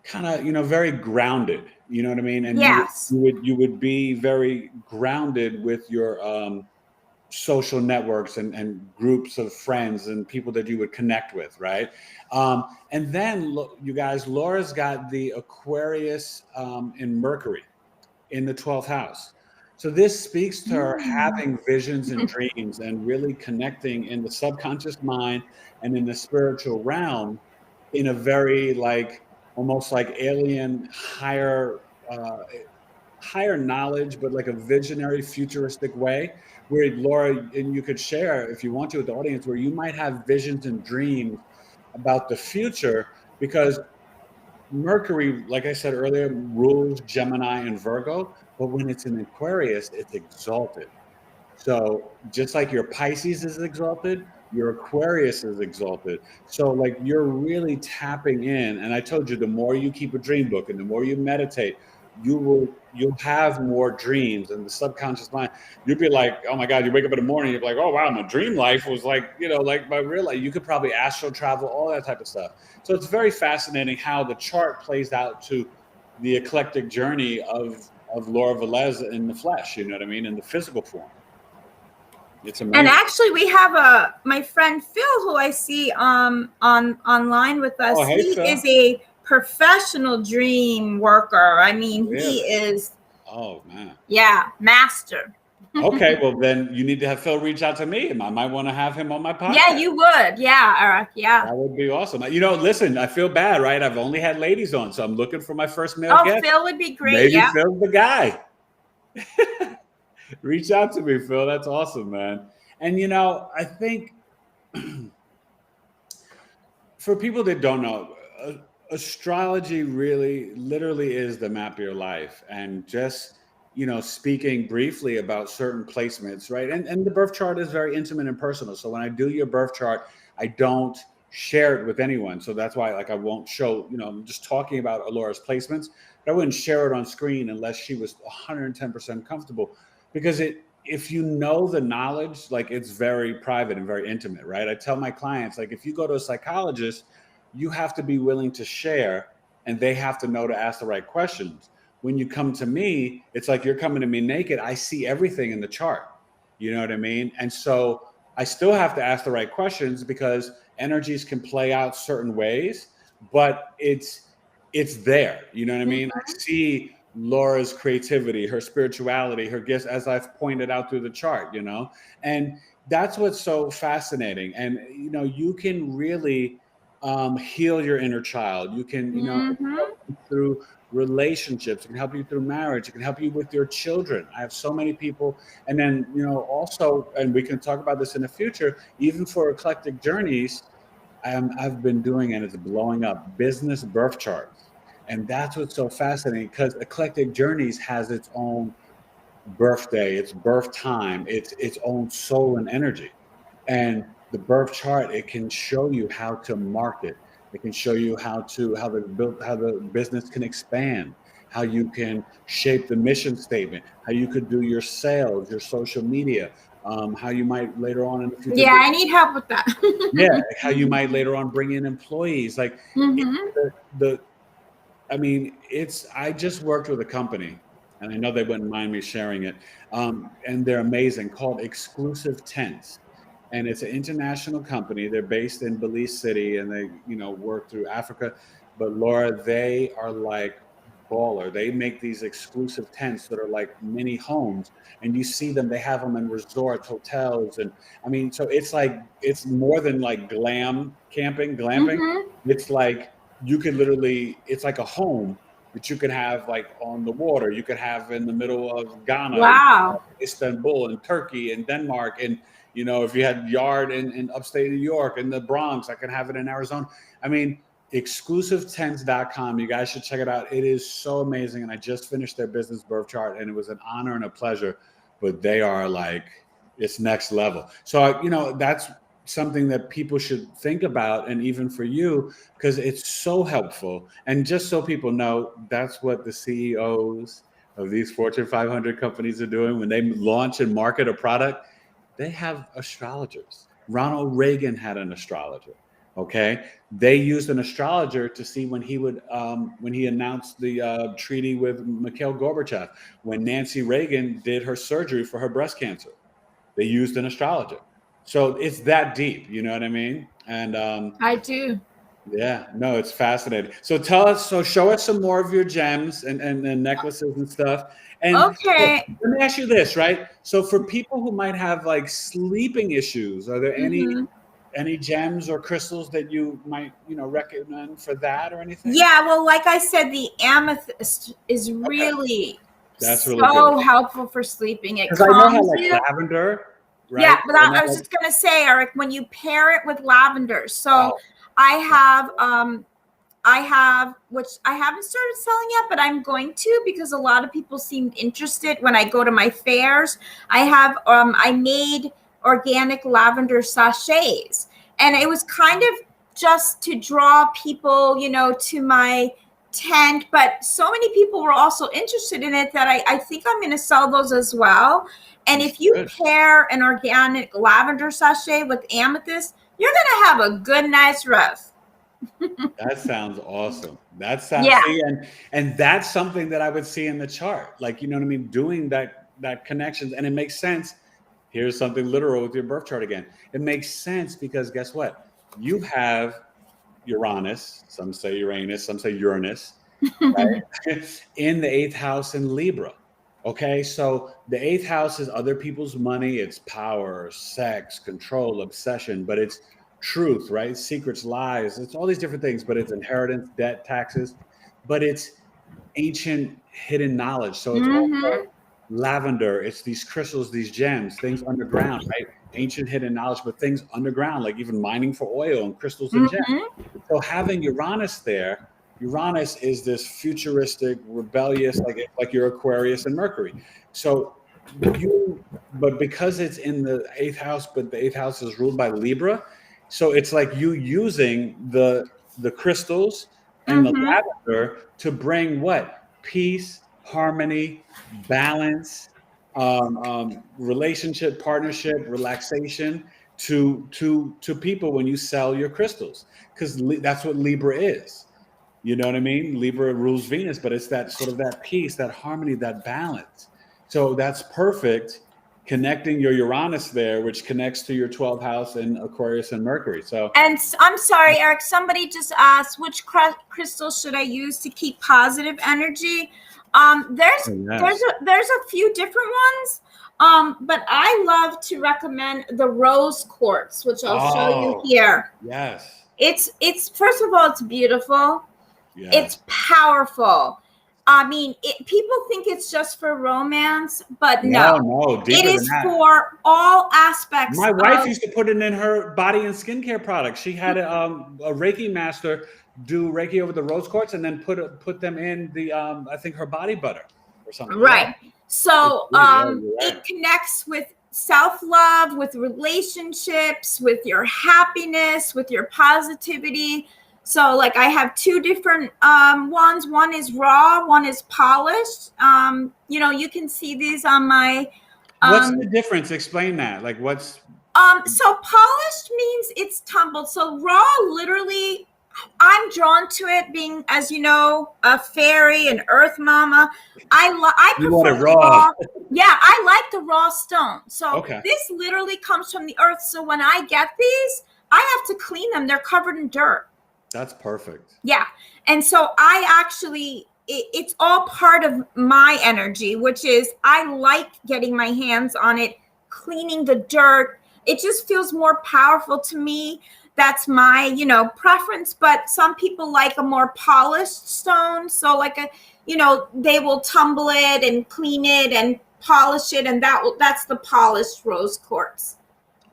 Speaker 2: kind of, very grounded, you know what I mean? And
Speaker 3: yes,
Speaker 2: you would be very grounded with your social networks and groups of friends and people that you would connect with, right? And then you guys, Laura's got the Aquarius in Mercury in the 12th house. So this speaks to her having visions and dreams and really connecting in the subconscious mind and in the spiritual realm in a very almost like alien higher knowledge, but like a visionary futuristic way where Laura, and you could share if you want to with the audience, where you might have visions and dreams about the future, because Mercury, like I said earlier, rules Gemini and Virgo, but when it's in Aquarius, it's exalted. So just like your Pisces is exalted, your Aquarius is exalted. So like you're really tapping in. And I told you, the more you keep a dream book and the more you meditate, you'll have more dreams, and the subconscious mind, you'll be like, oh my God, you wake up in the morning, you're like, oh wow, my dream life was like, like my real life. You could probably astral travel, all that type of stuff. So it's very fascinating how the chart plays out to the eclectic journey of Laura Velez in the flesh, you know what I mean, in the physical form. It's amazing.
Speaker 3: And actually, we have my friend Phil, who I see online with us.
Speaker 2: Oh, hey,
Speaker 3: he
Speaker 2: Phil.
Speaker 3: is a professional dream worker. I mean,
Speaker 2: Really?
Speaker 3: He is.
Speaker 2: Oh man.
Speaker 3: Yeah, master.
Speaker 2: Okay, well then you need to have Phil reach out to me. I might want to have him on my podcast.
Speaker 3: Yeah, you would. Yeah, Eric. Yeah.
Speaker 2: That would be awesome. Listen, I feel bad, right? I've only had ladies on, so I'm looking for my first male guest.
Speaker 3: Phil would be great.
Speaker 2: Maybe
Speaker 3: yeah.
Speaker 2: Phil's the guy. Reach out to me, Phil. That's awesome, man. And I think for people that don't know, astrology really literally is the map of your life. And just speaking briefly about certain placements, right? And the birth chart is very intimate and personal. So when I do your birth chart, I don't share it with anyone. So that's why I won't show, I'm just talking about Alora's placements, but I wouldn't share it on screen unless she was 110% comfortable, because if you know the knowledge, it's very private and very intimate, right? I tell my clients, if you go to a psychologist, you have to be willing to share, and they have to know to ask the right questions. When you come to me, it's like you're coming to me naked. I see everything in the chart. You know what I mean? And so I still have to ask the right questions, because energies can play out certain ways, but it's there. You know what I mean? I see Laura's creativity, her spirituality, her gifts, as I've pointed out through the chart, and that's what's so fascinating. And, you can really heal your inner child. You can, through relationships, it can help you through marriage. It can help you with your children. I have so many people. And then, also, and we can talk about this in the future, even for Eclectic Journeys, I've been doing, and it's blowing up, business birth charts. And that's what's so fascinating, because Eclectic Journeys has its own birthday, its birth time, its own soul and energy. And the birth chart, it can show you how to market. It can show you how the business can expand, how you can shape the mission statement, how you could do your sales, your social media, how you might later on in the future.
Speaker 3: Yeah, I need help with that.
Speaker 2: Yeah, how you might later on bring in employees. I just worked with a company, and I know they wouldn't mind me sharing it, and they're amazing, called Exclusive Tents. And it's an international company. They're based in Belize City, and they, work through Africa. But Laura, they are like baller. They make these exclusive tents that are like mini homes, and you see them. They have them in resorts, hotels, and so it's more than like glamping. It's like you could literally, it's like a home that you could have on the water. You could have in the middle of Ghana,
Speaker 3: wow,
Speaker 2: Istanbul, and Turkey, and Denmark, and if you had yard in upstate New York and the Bronx, I can have it in Arizona. Exclusivetents.com. You guys should check it out. It is so amazing. And I just finished their business birth chart, and it was an honor and a pleasure. But they are it's next level. So, that's something that people should think about. And even for you, because it's so helpful. And just so people know, that's what the CEOs of these Fortune 500 companies are doing when they launch and market a product. They have astrologers. Ronald Reagan had an astrologer. Okay, they used an astrologer to see when he announced the treaty with Mikhail Gorbachev. When Nancy Reagan did her surgery for her breast cancer, they used an astrologer. So it's that deep. You know what I mean? And
Speaker 3: I do.
Speaker 2: Yeah, no, it's fascinating. So show us some more of your gems and necklaces and stuff. And
Speaker 3: okay,
Speaker 2: let me ask you this, right? So for people who might have sleeping issues, are there any gems or crystals that you might, recommend for that or anything?
Speaker 3: Yeah, well, like I said, the amethyst is really
Speaker 2: That's really
Speaker 3: so
Speaker 2: good.
Speaker 3: helpful for sleeping. It calms
Speaker 2: I know how
Speaker 3: you.
Speaker 2: lavender, right?
Speaker 3: Yeah, but I was just gonna say, Eric, when you pair it with lavender. So I have I have, which I haven't started selling yet, but I'm going to, because a lot of people seemed interested when I go to my fairs. I made organic lavender sachets, and it was kind of just to draw people, to my tent, but so many people were also interested in it that I think I'm going to sell those as well. And if you pair an organic lavender sachet with amethyst, you're going to have a good, nice rose.
Speaker 2: That sounds awesome. That sounds, and that's something that I would see in the chart. Like, you know what I mean? Doing that connections, and it makes sense. Here's something literal with your birth chart again. It makes sense because guess what? You have Uranus, some say Uranus, some say Uranus, right? In the 8th house in Libra. Okay, so the 8th house is other people's money, it's power, sex, control, obsession, but it's truth, right? Secrets, lies, it's all these different things, but it's inheritance, debt, taxes, but it's ancient hidden knowledge. So it's also lavender, it's these crystals, these gems, things underground, right? Ancient hidden knowledge, but things underground, like even mining for oil and crystals and gems. So having Uranus there, Uranus is this futuristic, rebellious, like your Aquarius and Mercury. So but because it's in the 8th house, but the 8th house is ruled by Libra, so it's like you using the crystals and the lavender to bring what? Peace, harmony, balance, relationship, partnership, relaxation to people when you sell your crystals, because that's what Libra is. You know what I mean? Libra rules Venus, but it's that sort of that peace, that harmony, that balance. So that's perfect, connecting your Uranus there, which connects to your 12th house in Aquarius and Mercury. So,
Speaker 3: and I'm sorry, Eric, somebody just asked, which crystal should I use to keep positive energy? There's a few different ones. But I love to recommend the rose quartz, which I'll show you here.
Speaker 2: Yes.
Speaker 3: It's first of all, it's beautiful. Yeah. It's powerful. I mean, people think it's just for romance, but no, it is for all aspects.
Speaker 2: My wife used to put it in her body and skincare products. She had a Reiki master do Reiki over the rose quartz and then put them in the I think her body butter or something.
Speaker 3: Right. So it connects with self-love, with relationships, with your happiness, with your positivity. So like I have two different ones. One is raw, one is polished. You can see these on my
Speaker 2: what's the difference? Explain that. Like what's
Speaker 3: so polished means it's tumbled. So raw, literally, I'm drawn to it being, as you know, a fairy, an earth mama. I prefer raw. Yeah, I like the raw stone. So this literally comes from the earth. So when I get these, I have to clean them. They're covered in dirt.
Speaker 2: That's perfect.
Speaker 3: Yeah. And so it's all part of my energy, which is I like getting my hands on it, cleaning the dirt. It just feels more powerful to me. That's my, preference. But some people like a more polished stone. So like they will tumble it and clean it and polish it. And that's the polished rose quartz.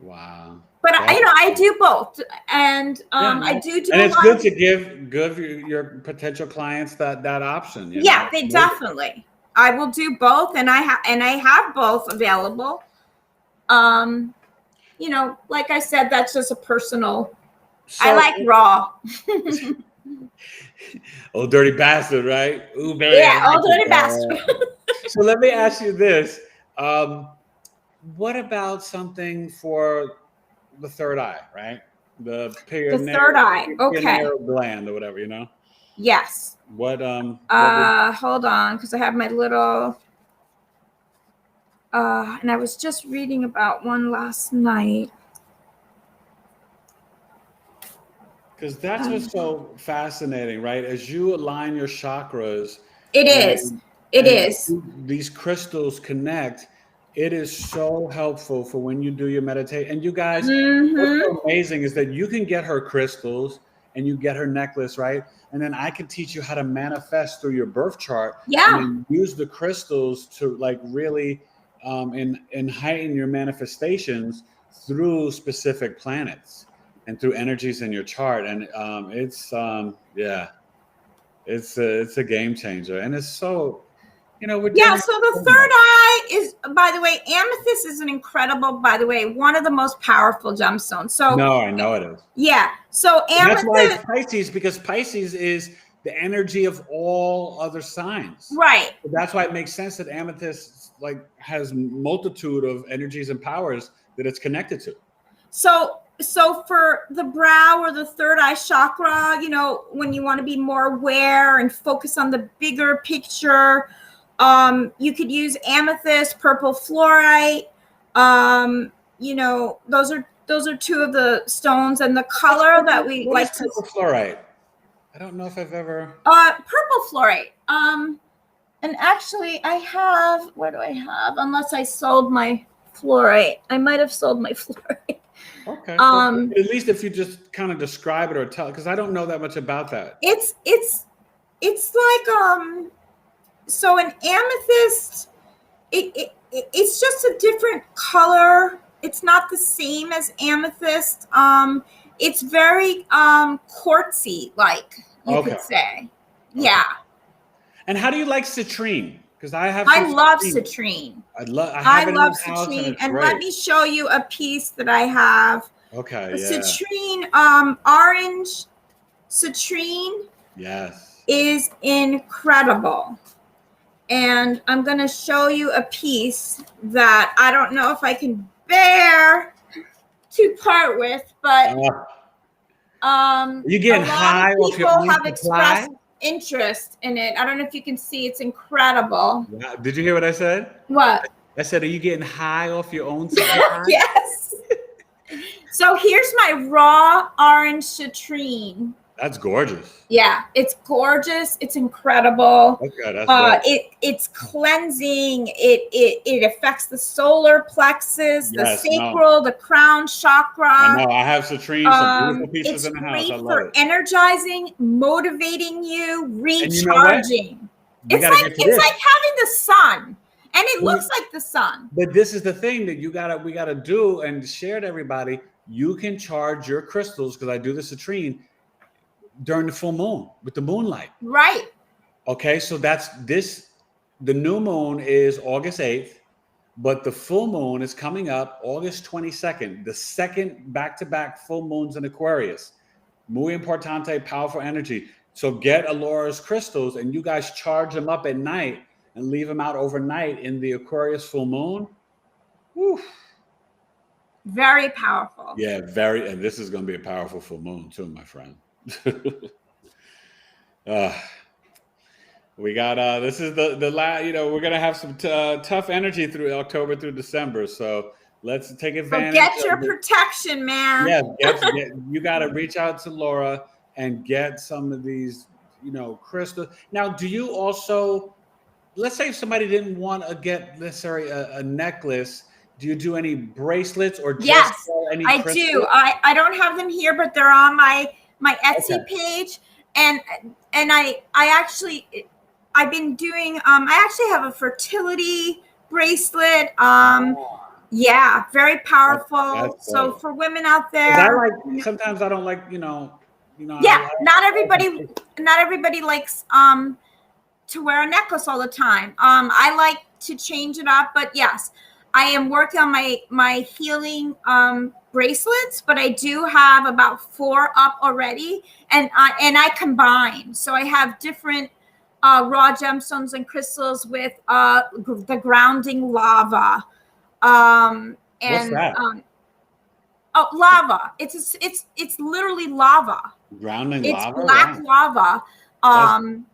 Speaker 2: Wow.
Speaker 3: But I do both, and I do.
Speaker 2: And it's good to give your potential clients that option.
Speaker 3: They definitely. I will do both, and I have both available. Like I said, that's just a personal. So, I like raw.
Speaker 2: Old dirty bastard, right?
Speaker 3: Ooh, baby, yeah, old dirty bastard.
Speaker 2: So let me ask you this: what about something for the third eye, right? The
Speaker 3: third eye, okay.
Speaker 2: Gland or whatever,
Speaker 3: Yes.
Speaker 2: What
Speaker 3: hold on, because I have my little and I was just reading about one last night.
Speaker 2: Because that's what's so fascinating, right? As you align your chakras,
Speaker 3: it is.
Speaker 2: These crystals connect. It is so helpful for when you do your meditation. And you guys, what's so amazing is that you can get her crystals and you get her necklace, right? And then I can teach you how to manifest through your birth chart.
Speaker 3: Yeah.
Speaker 2: And use the crystals to like really and heighten your manifestations through specific planets and through energies in your chart. And it's It's a game changer, and it's so, we're
Speaker 3: Yeah,
Speaker 2: doing
Speaker 3: so the
Speaker 2: so
Speaker 3: third
Speaker 2: much.
Speaker 3: eye is, by the way, amethyst is an incredible, by the way, one of the most powerful gemstones. So
Speaker 2: No, I know it is.
Speaker 3: yeah, so
Speaker 2: And that's why it's
Speaker 3: amethyst,
Speaker 2: Pisces, because Pisces is the energy of all other signs.
Speaker 3: right.
Speaker 2: So that's why it makes sense that amethyst has multitude of energies and powers that it's connected to.
Speaker 3: So for the brow or the third eye chakra, when you want to be more aware and focus on the bigger picture, you could use amethyst, purple fluorite. Those are two of the stones, and the color that we
Speaker 2: What
Speaker 3: like
Speaker 2: is
Speaker 3: to
Speaker 2: purple fluorite? I don't know if I've ever.
Speaker 3: purple fluorite. And actually I have, where do I have? Unless I sold my fluorite. I might have sold my fluorite.
Speaker 2: Okay. But at least if you just kind of describe it or tell, because I don't know that much about that.
Speaker 3: It's like so an amethyst, it's just a different color. It's not the same as amethyst. It's very quartzy, like you could say. Yeah.
Speaker 2: And how do you like citrine? Because I
Speaker 3: love citrine.
Speaker 2: I have it in
Speaker 3: love
Speaker 2: the house, and
Speaker 3: citrine,
Speaker 2: it's
Speaker 3: and
Speaker 2: great.
Speaker 3: let me show you a piece that I have.
Speaker 2: Okay,
Speaker 3: Citrine, orange citrine.
Speaker 2: Yes.
Speaker 3: Is incredible. And I'm going to show you a piece that I don't know if I can bear to part with, but
Speaker 2: you getting high off your own
Speaker 3: have
Speaker 2: supply?
Speaker 3: expressed interest in it. I don't know if you can see, it's incredible.
Speaker 2: Wow. Did you hear what I said?
Speaker 3: What?
Speaker 2: I said, are you getting high off your own supply?
Speaker 3: Yes. So here's my raw orange citrine.
Speaker 2: That's gorgeous.
Speaker 3: Yeah, it's gorgeous. It's incredible.
Speaker 2: Okay, that's
Speaker 3: it's cleansing. It affects the solar plexus, the sacral, the crown chakra.
Speaker 2: I know. I have citrine, some beautiful pieces in the house. I love it.
Speaker 3: It's great for energizing, motivating you, recharging. It's like having the sun, and it looks like the sun.
Speaker 2: But this is the thing that we gotta do and share to everybody. You can charge your crystals, because I do the citrine during the full moon with the moonlight.
Speaker 3: Right.
Speaker 2: Okay, so the new moon is August 8th, but the full moon is coming up August 22nd, the second back-to-back full moons in Aquarius. Muy importante, powerful energy. So get Laura's crystals, and you guys charge them up at night and leave them out overnight in the Aquarius full moon. Whew.
Speaker 3: Very powerful.
Speaker 2: Yeah, and this is going to be a powerful full moon too, my friend. We got this is the last, we're gonna have some tough energy through October through December, so let's take advantage.
Speaker 3: So get your protection, man.
Speaker 2: Yeah, you got to reach out to Laura and get some of these, crystals. Now, do you also, let's say if somebody didn't want to get necessarily a necklace, do you do any bracelets or just any crystals?
Speaker 3: Do. I don't have them here, but they're on my Etsy page, and I've been doing I actually have a fertility bracelet. Yeah, very powerful. So for women out there,
Speaker 2: sometimes I don't like,
Speaker 3: yeah, not everybody likes to wear a necklace all the time. I like to change it up, but yes, I am working on my healing bracelets, but I do have about 4 up already, and I combine. So I have different raw gemstones and crystals with the grounding lava.
Speaker 2: What's that?
Speaker 3: Lava. It's literally lava.
Speaker 2: Grounding
Speaker 3: it's
Speaker 2: lava.
Speaker 3: It's black lava.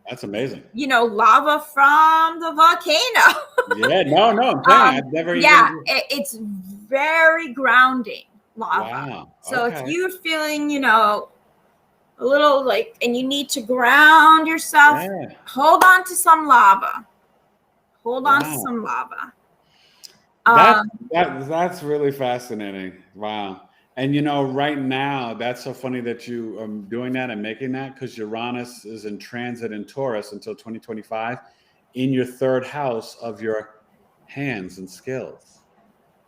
Speaker 2: That's amazing.
Speaker 3: Lava from the volcano.
Speaker 2: Yeah, no, I'm saying I've never.
Speaker 3: It's very grounding lava.
Speaker 2: Wow.
Speaker 3: So if you're feeling, a little and you need to ground yourself, hold on to some lava. Hold on to some lava.
Speaker 2: That's really fascinating. Wow. And right now, that's so funny that you are doing that and making that, because Uranus is in transit in Taurus until 2025 in your 3rd house of your hands and skills,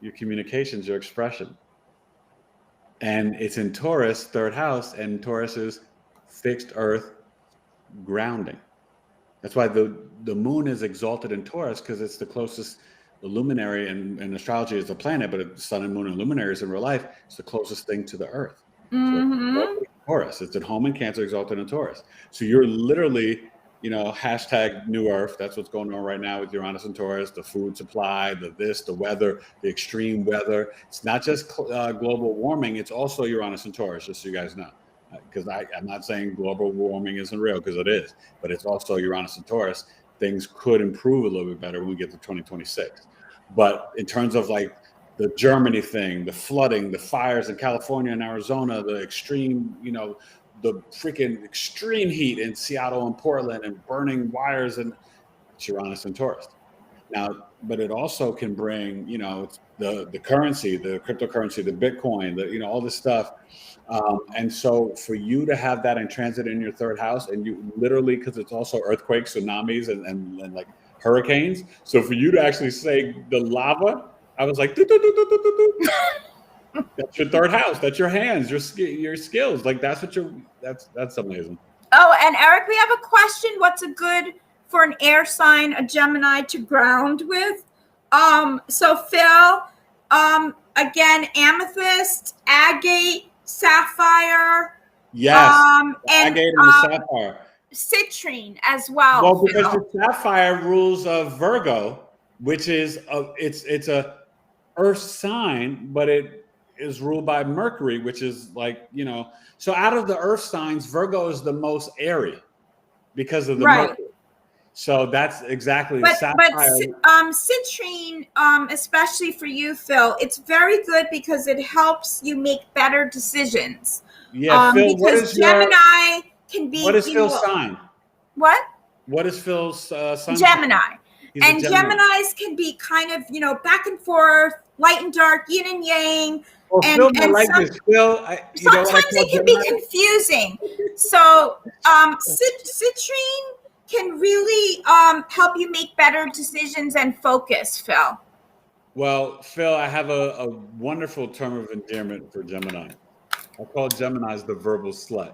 Speaker 2: your communications, your expression. And it's in Taurus, 3rd house, and Taurus is fixed earth, grounding. That's why the moon is exalted in Taurus, because it's the closest. The luminary in astrology is a planet, but the sun and moon and luminaries in real life is the closest thing to the earth. So Taurus, it's at home in Cancer, exalted in Taurus. So you're literally, hashtag new earth. That's what's going on right now with Uranus and Taurus, the food supply, the weather, the extreme weather. It's not just global warming. It's also Uranus and Taurus, just so you guys know. Because I'm not saying global warming isn't real, because it is, but it's also Uranus and Taurus. Things could improve a little bit better when we get to 2026. But in terms of like the Germany thing, the flooding, the fires in California and Arizona, the extreme, the freaking extreme heat in Seattle and Portland, and burning wires, and Uranus and Taurus. Now, but it also can bring, the currency, the cryptocurrency, the Bitcoin, all this stuff. And so for you to have that in transit in your third house, and you literally, because it's also earthquakes, tsunamis, and like hurricanes. So for you to actually say the lava, I was like, that's your third house. That's your hands, your skills. Like that's amazing.
Speaker 3: Oh, and Eric, we have a question. What's a good for an air sign, a Gemini, to ground with? So Phil, again, amethyst, agate, sapphire.
Speaker 2: Yes,
Speaker 3: and
Speaker 2: agate and the sapphire.
Speaker 3: Citrine as well.
Speaker 2: Well, because the sapphire rules of Virgo, which is it's a earth sign, but it is ruled by Mercury, which is like, so out of the earth signs, Virgo is the most airy because of the Mercury. So that's exactly sapphire.
Speaker 3: But citrine, especially for you, Phil, it's very good because it helps you make better decisions.
Speaker 2: Yeah, Phil,
Speaker 3: because Gemini can be.
Speaker 2: What is Phil's sign?
Speaker 3: What?
Speaker 2: What is Phil's sign?
Speaker 3: Gemini. And Geminis can be kind of, back and forth, light and dark, yin and yang.
Speaker 2: Well, Phil, sometimes
Speaker 3: it can be confusing. So citrine can really help you make better decisions and focus, Phil.
Speaker 2: Well, Phil, I have a wonderful term of endearment for Gemini. I call Geminis the verbal slut.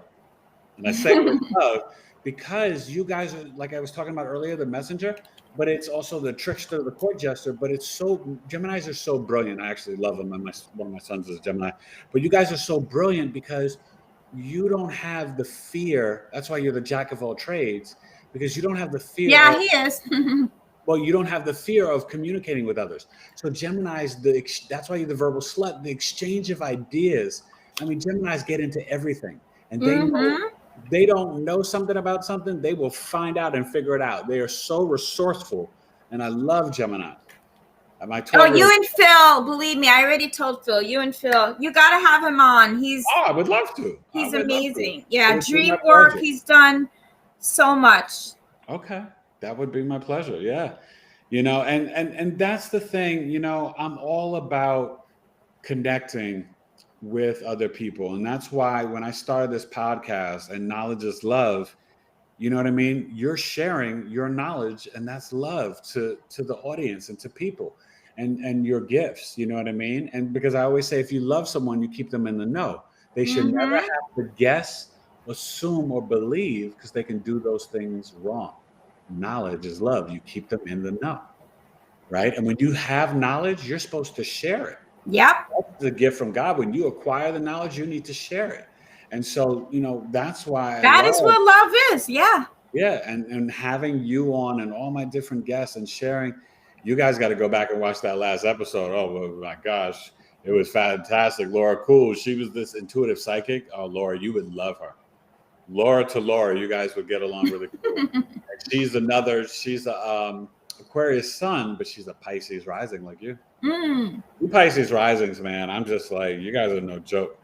Speaker 2: And I say with love because you guys are, like I was talking about earlier, the messenger, but it's also the trickster, the court jester. But Geminis are so brilliant. I actually love them. And one of my sons is a Gemini. But you guys are so brilliant because you don't have the fear. That's why you're the jack of all trades, because you don't have the fear.
Speaker 3: Yeah, he is.
Speaker 2: Well, you don't have the fear of communicating with others. So Geminis, that's why you're the verbal slut, the exchange of ideas. I mean, Geminis get into everything, and they don't know something about something. They will find out and figure it out. They are so resourceful, and I love Gemini.
Speaker 3: You and Phil, believe me, I already told Phil. You and Phil, you got to have him on.
Speaker 2: I would love to.
Speaker 3: He's amazing. Yeah, dream work. He's done so much.
Speaker 2: Okay, that would be my pleasure. Yeah, and that's the thing. I'm all about connecting with other people, and that's why when I started this podcast, and knowledge is love, you know what I mean, you're sharing your knowledge, and that's love to the audience and to people, and your gifts, you know what I mean. And because I always say, if you love someone, you keep them in the know. They should never have to guess, assume, or believe, because they can do those things wrong. Knowledge is love. You keep them in the know, right? And when you have knowledge, you're supposed to share it.
Speaker 3: Yep.
Speaker 2: That's the gift from God. When you acquire the knowledge, you need to share it. And so, that's why
Speaker 3: that is what love is. Yeah.
Speaker 2: Yeah. And having you on and all my different guests and sharing, you guys got to go back and watch that last episode. Oh my gosh. It was fantastic. Laura, cool. She was this intuitive psychic. Oh, Laura, you would love her. Laura to Laura, you guys would get along really cool. She's a Aquarius sun, but she's a Pisces rising like you. You Pisces risings, man. I'm just like, you guys are no joke.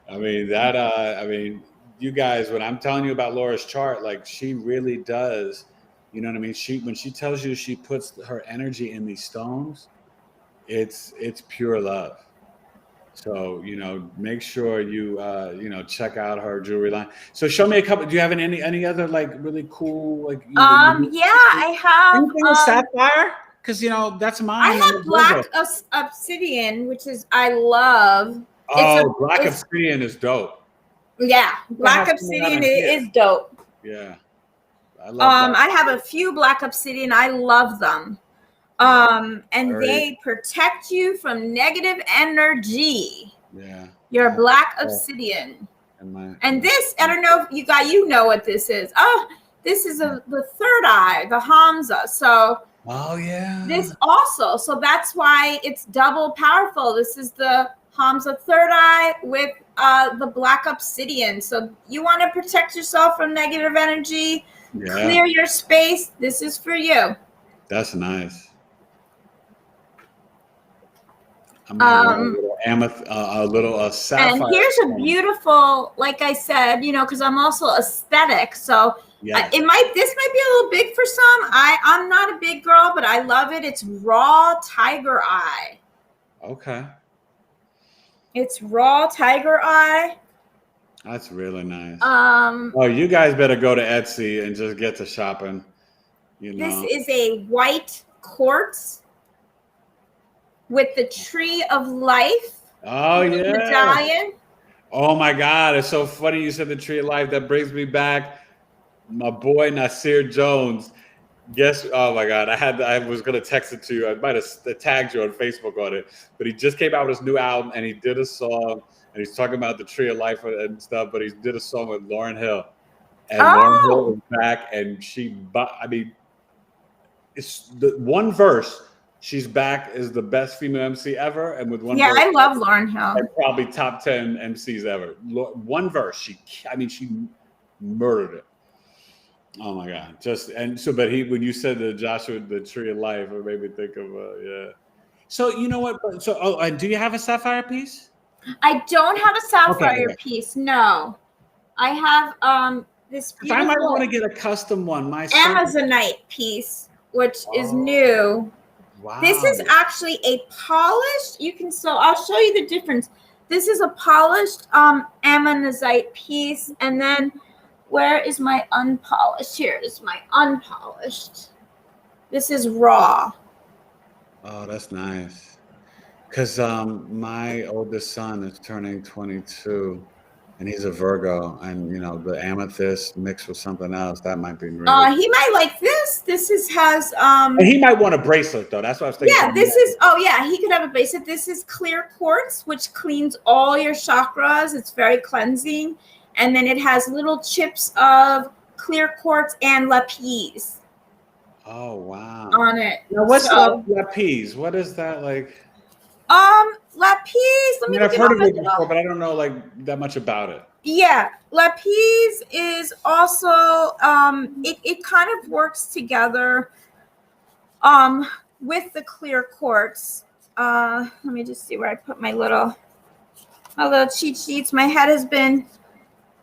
Speaker 2: I mean, you guys, when I'm telling you about Laura's chart, like she really does, you know what I mean? When she tells you she puts her energy in these stones, it's pure love. So, make sure you, check out her jewelry line. So show me a couple. Do you have any other like really cool, like,
Speaker 3: I have
Speaker 2: anything with sapphire? Because, that's mine.
Speaker 3: I have black obsidian, which is, I love.
Speaker 2: Oh, black obsidian is dope.
Speaker 3: Yeah, black obsidian is dope.
Speaker 2: Yeah, I love.
Speaker 3: I have a few black obsidian. I love them. And they protect you from negative energy.
Speaker 2: Yeah.
Speaker 3: Your black obsidian. And this, I don't know if you know what this is. Oh, this is the third eye, the Hamza. So
Speaker 2: oh yeah.
Speaker 3: This also, so that's why it's double powerful. This is the Hamza third eye with the black obsidian. So you want to protect yourself from negative energy, clear your space. This is for you.
Speaker 2: That's nice. A little sapphire.
Speaker 3: And here's a beautiful, like I said, because I'm also aesthetic. So this might be a little big for some. I'm not a big girl, but I love it. It's raw tiger eye.
Speaker 2: Okay.
Speaker 3: It's raw tiger eye.
Speaker 2: That's really nice. You guys better go to Etsy and just get to shopping.
Speaker 3: This is a white quartz with the tree of life.
Speaker 2: Oh yeah.
Speaker 3: Medallion.
Speaker 2: Oh my God. It's so funny you said the tree of life. That brings me back. My boy Nasir Jones. Oh my God. I was gonna text it to you. I might have tagged you on Facebook on it, but he just came out with his new album and he did a song and he's talking about the tree of life and stuff, but he did a song with Lauryn Hill. And Lauryn Hill is back and it's the one verse. She's back as the best female MC ever, and with one.
Speaker 3: Yeah, verse, I love Lauryn Hill.
Speaker 2: And probably top 10 MCs ever. One verse, she murdered it. Oh my God! But when you said the tree of life, it made me think of So you know what? So do you have a sapphire piece?
Speaker 3: I don't have a sapphire piece. No, I have this beautiful.
Speaker 2: I might want to get a custom one. My
Speaker 3: Amazonite piece, which is new. Wow. This is actually a polished. I'll show you the difference. This is a polished ammonite piece, and then where is my unpolished? Here is my unpolished. This is raw.
Speaker 2: Oh, that's nice. Because my oldest son is turning 22. And he's a Virgo, and the amethyst mixed with something else that might be really.
Speaker 3: He might like this. This has.
Speaker 2: And he might want a bracelet though. That's what I was thinking.
Speaker 3: Yeah, this is. Oh yeah, he could have a bracelet. This is clear quartz, which cleans all your chakras. It's very cleansing, and then it has little chips of clear quartz and lapis.
Speaker 2: Oh wow!
Speaker 3: On it.
Speaker 2: Now what's lapis? What is that like?
Speaker 3: Lapis.
Speaker 2: I've heard of it before, but I don't know that much about it.
Speaker 3: Yeah, lapis is also it kind of works together with the clear quartz. Let me just see where I put my little cheat sheets. My head has been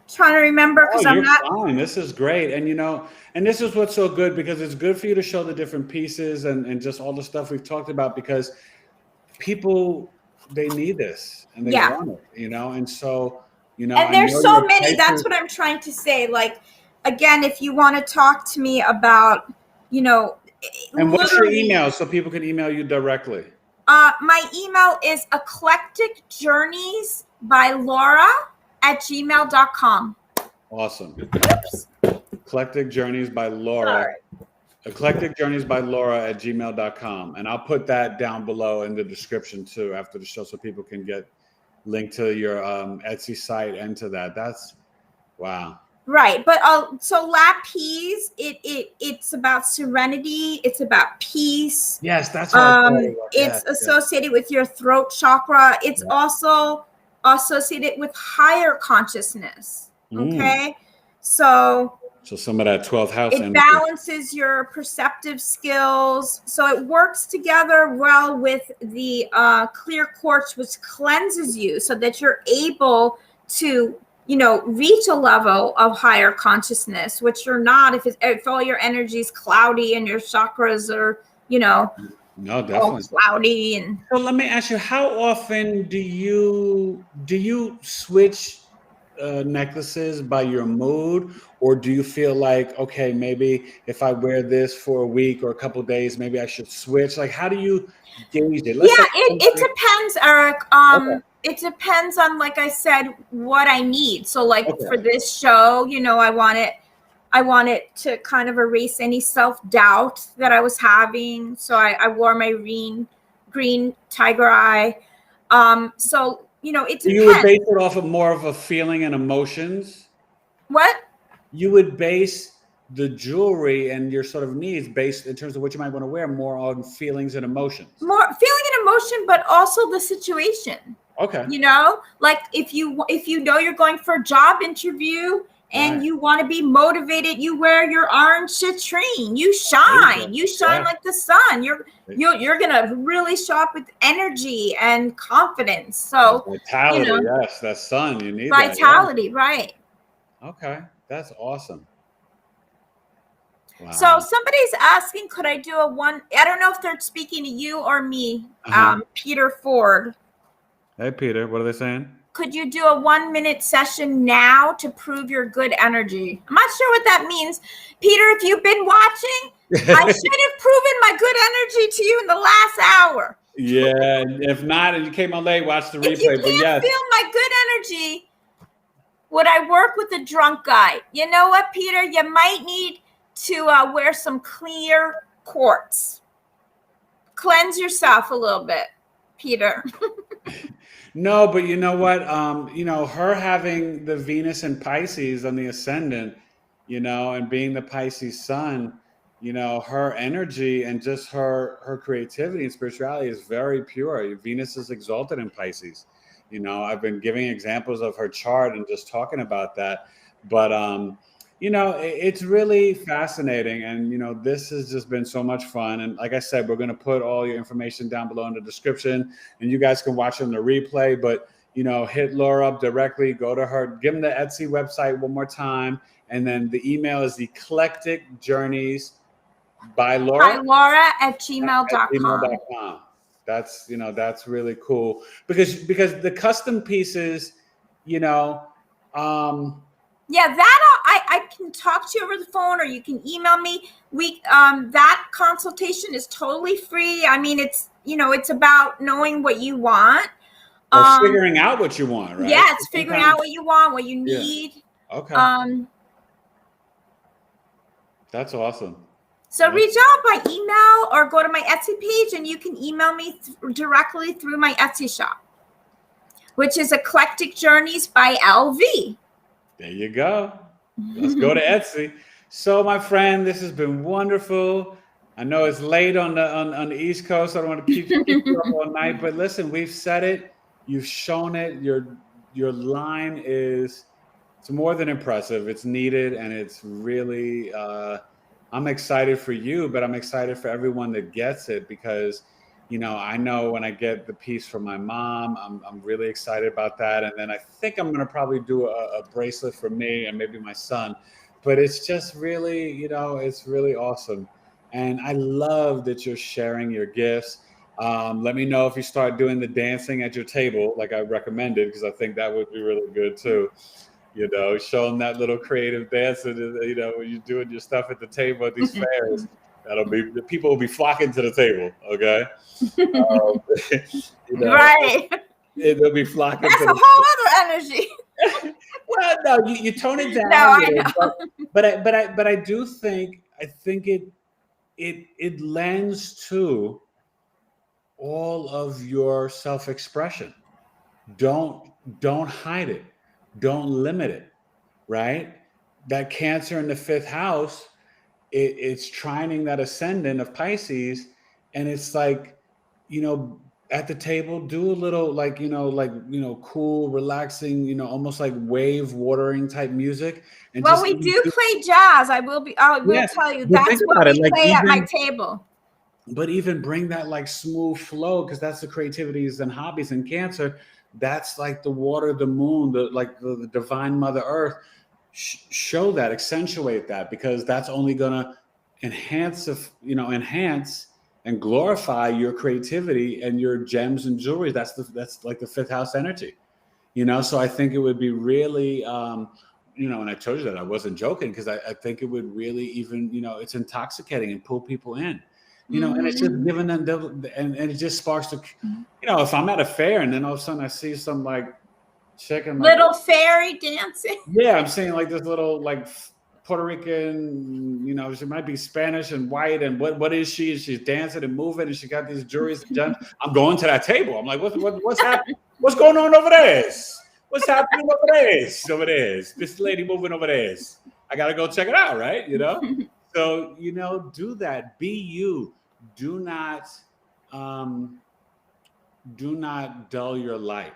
Speaker 3: trying to remember because I'm not.
Speaker 2: Fine. This is great, and this is what's so good because it's good for you to show the different pieces and just all the stuff we've talked about because people. They need this and they want it, and so and
Speaker 3: there's so many. That's what I'm trying to say. Like again, if you want to talk to me about,
Speaker 2: and what's your email so people can email you directly?
Speaker 3: My email is Eclectic Journeys by Laura @gmail.com.
Speaker 2: Awesome. Oops. Eclectic Journeys by Laura.
Speaker 3: Sorry.
Speaker 2: Eclectic Journeys by Laura @gmail.com. And I'll put that down below in the description too after the show so people can get linked to your Etsy site and to that. That's wow.
Speaker 3: Right. But so lapis, it's about serenity, it's about peace.
Speaker 2: Yes, that's what
Speaker 3: it's associated with your throat chakra. It's also associated with higher consciousness. Okay. So
Speaker 2: some of that 12th house.
Speaker 3: It balances your perceptive skills. So it works together well with the clear quartz, which cleanses you so that you're able to, reach a level of higher consciousness, which you're not if all your energy is cloudy and your chakras are,
Speaker 2: no, definitely
Speaker 3: all cloudy. And
Speaker 2: so let me ask you, how often do you switch necklaces by your mood, or do you feel like, okay, maybe if I wear this for a week or a couple of days, maybe I should switch? Like, how do you gauge it?
Speaker 3: It depends, Eric. It depends on, like I said, what I need. So like
Speaker 2: Okay.
Speaker 3: for this show, you know, I want it to kind of erase any self-doubt that I was having. So I wore my green tiger eye. So, you know, it
Speaker 2: You would
Speaker 3: depends.
Speaker 2: base it off of more of a feeling and emotions.
Speaker 3: What?
Speaker 2: You would base the jewelry and your sort of needs based in terms of what you might want to wear more on feelings and emotions.
Speaker 3: More feeling and emotion, but also the situation.
Speaker 2: Okay.
Speaker 3: You know, like if you know you're going for a job interview and
Speaker 2: Right.
Speaker 3: you want to be motivated, you wear your orange citrine. You shine. You shine like the sun. You're gonna really show up with energy and confidence. So
Speaker 2: vitality,
Speaker 3: you know,
Speaker 2: yes, that sun. You need
Speaker 3: vitality,
Speaker 2: that.
Speaker 3: right?
Speaker 2: Okay, that's awesome. Wow.
Speaker 3: So somebody's asking, could I do a one? I don't know if they're speaking to you or me, Peter Ford.
Speaker 2: Hey, Peter, what are they saying?
Speaker 3: Could you do a 1 minute session now to prove your good energy? I'm not sure what that means. Peter, if you've been watching, I should have proven my good energy to you in the last hour.
Speaker 2: Yeah, if not, and you came on late, watch the replay.
Speaker 3: If you can't feel my good energy, would I work with a drunk guy? You know what, Peter? You might need to wear some clear quartz. Cleanse yourself a little bit, Peter.
Speaker 2: No, but you know what? You know, her having the Venus and Pisces on the ascendant, you know, and being the Pisces sun, you know, her energy and just her creativity and spirituality is very pure. Venus is exalted in Pisces. You know, I've been giving examples of her chart and just talking about that. But you know, it's really fascinating. And, you know, this has just been so much fun. And like I said, we're going to put all your information down below in the description and you guys can watch it on the replay. But, you know, hit Laura up directly, go to her, give them the Etsy website one more time. And then the email is Eclectic Journeys by Laura.
Speaker 3: By Laura at gmail.com.
Speaker 2: That's, you know, that's really cool because the custom pieces, you know,
Speaker 3: yeah, that I can talk to you over the phone or you can email me. That consultation is totally free. I mean, it's, you know, it's about knowing what you want.
Speaker 2: Or figuring out what you want, right?
Speaker 3: Yeah, it's figuring out what you want, what you need.
Speaker 2: Yeah. Okay. That's awesome.
Speaker 3: So reach out by email or go to my Etsy page and you can email me directly through my Etsy shop, which is Eclectic Journeys by LV.
Speaker 2: There you go. Let's go to Etsy. So, my friend, this has been wonderful. I know it's late on the East Coast. I don't want to keep you up all night, but listen, we've said it. You've shown it. Your line is, it's more than impressive. It's needed, and it's really. I'm excited for you, but I'm excited for everyone that gets it because, you know, I know when I get the piece from my mom, I'm really excited about that. And then I think I'm going to probably do a bracelet for me and maybe my son. But it's just really, you know, it's really awesome. And I love that you're sharing your gifts. Let me know if you start doing the dancing at your table, like I recommended, because I think that would be really good too. You know, showing that little creative dance, you know, when you're doing your stuff at the table at these fairs. The people will be flocking to the table. Okay, you know,
Speaker 3: right?
Speaker 2: They'll be flocking.
Speaker 3: That's a whole other energy.
Speaker 2: Well, no, you tone it down.
Speaker 3: No, I know.
Speaker 2: But I do think it lends to all of your self-expression. Don't hide it. Don't limit it. Right? That Cancer in the 5th house. It's trining that ascendant of Pisces, and it's like, you know, at the table, do a little like, you know, cool, relaxing, you know, almost like wave watering type music. And
Speaker 3: well, we do play jazz. I will tell you that's what we play at my table.
Speaker 2: But even bring that like smooth flow, because that's the creativities and hobbies in Cancer. That's like the water, the moon, the divine Mother Earth. Show that, accentuate that, because that's only going to enhance and glorify your creativity and your gems and jewelry. That's like the 5th house energy, you know. So I think it would be really, you know, and I told you that I wasn't joking, because I think it would really even, you know, it's intoxicating and pull people in, you know, and it's just giving them, and it just sparks the, you know, if I'm at a fair and then all of a sudden I see some like chick and like,
Speaker 3: little fairy dancing.
Speaker 2: yeah, I'm seeing like this little like Puerto Rican, you know, she might be Spanish and white, and what is she? She's dancing and moving, and she got these jewelries and gems. I'm going to that table. I'm like, what's happening? What's going on over there? What's happening over there? Over there, this lady moving over there. I gotta go check it out, right? You know. So, you know, do that. Be you. Do not dull your light.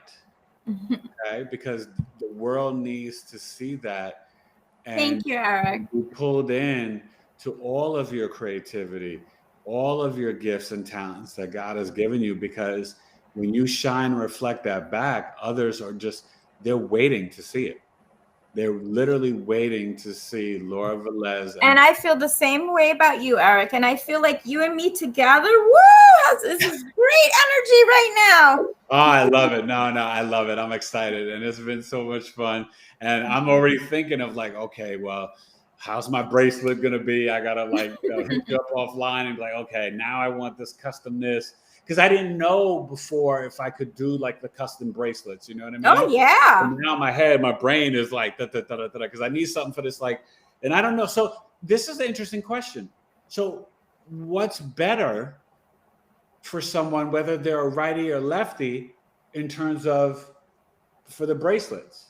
Speaker 2: Okay, because the world needs to see that. And
Speaker 3: thank you, Eric.
Speaker 2: Be pulled in to all of your creativity, all of your gifts and talents that God has given you, because when you shine and reflect that back, others are just, they're waiting to see it. They're literally waiting to see Laura Velez.
Speaker 3: And I feel the same way about you, Eric. And I feel like you and me together, woo, this is great energy right now.
Speaker 2: Oh, I love it. No, I love it. I'm excited. And it's been so much fun. And I'm already thinking of like, okay, well, how's my bracelet going to be? I got to like hit you up offline and be like, okay, now I want this customness. Because I didn't know before if I could do like the custom bracelets, you know what I mean?
Speaker 3: Oh, yeah.
Speaker 2: And now my head, my brain is like, because I need something for this, like, and I don't know. So this is the interesting question. So what's better for someone, whether they're a righty or lefty, in terms of for the bracelets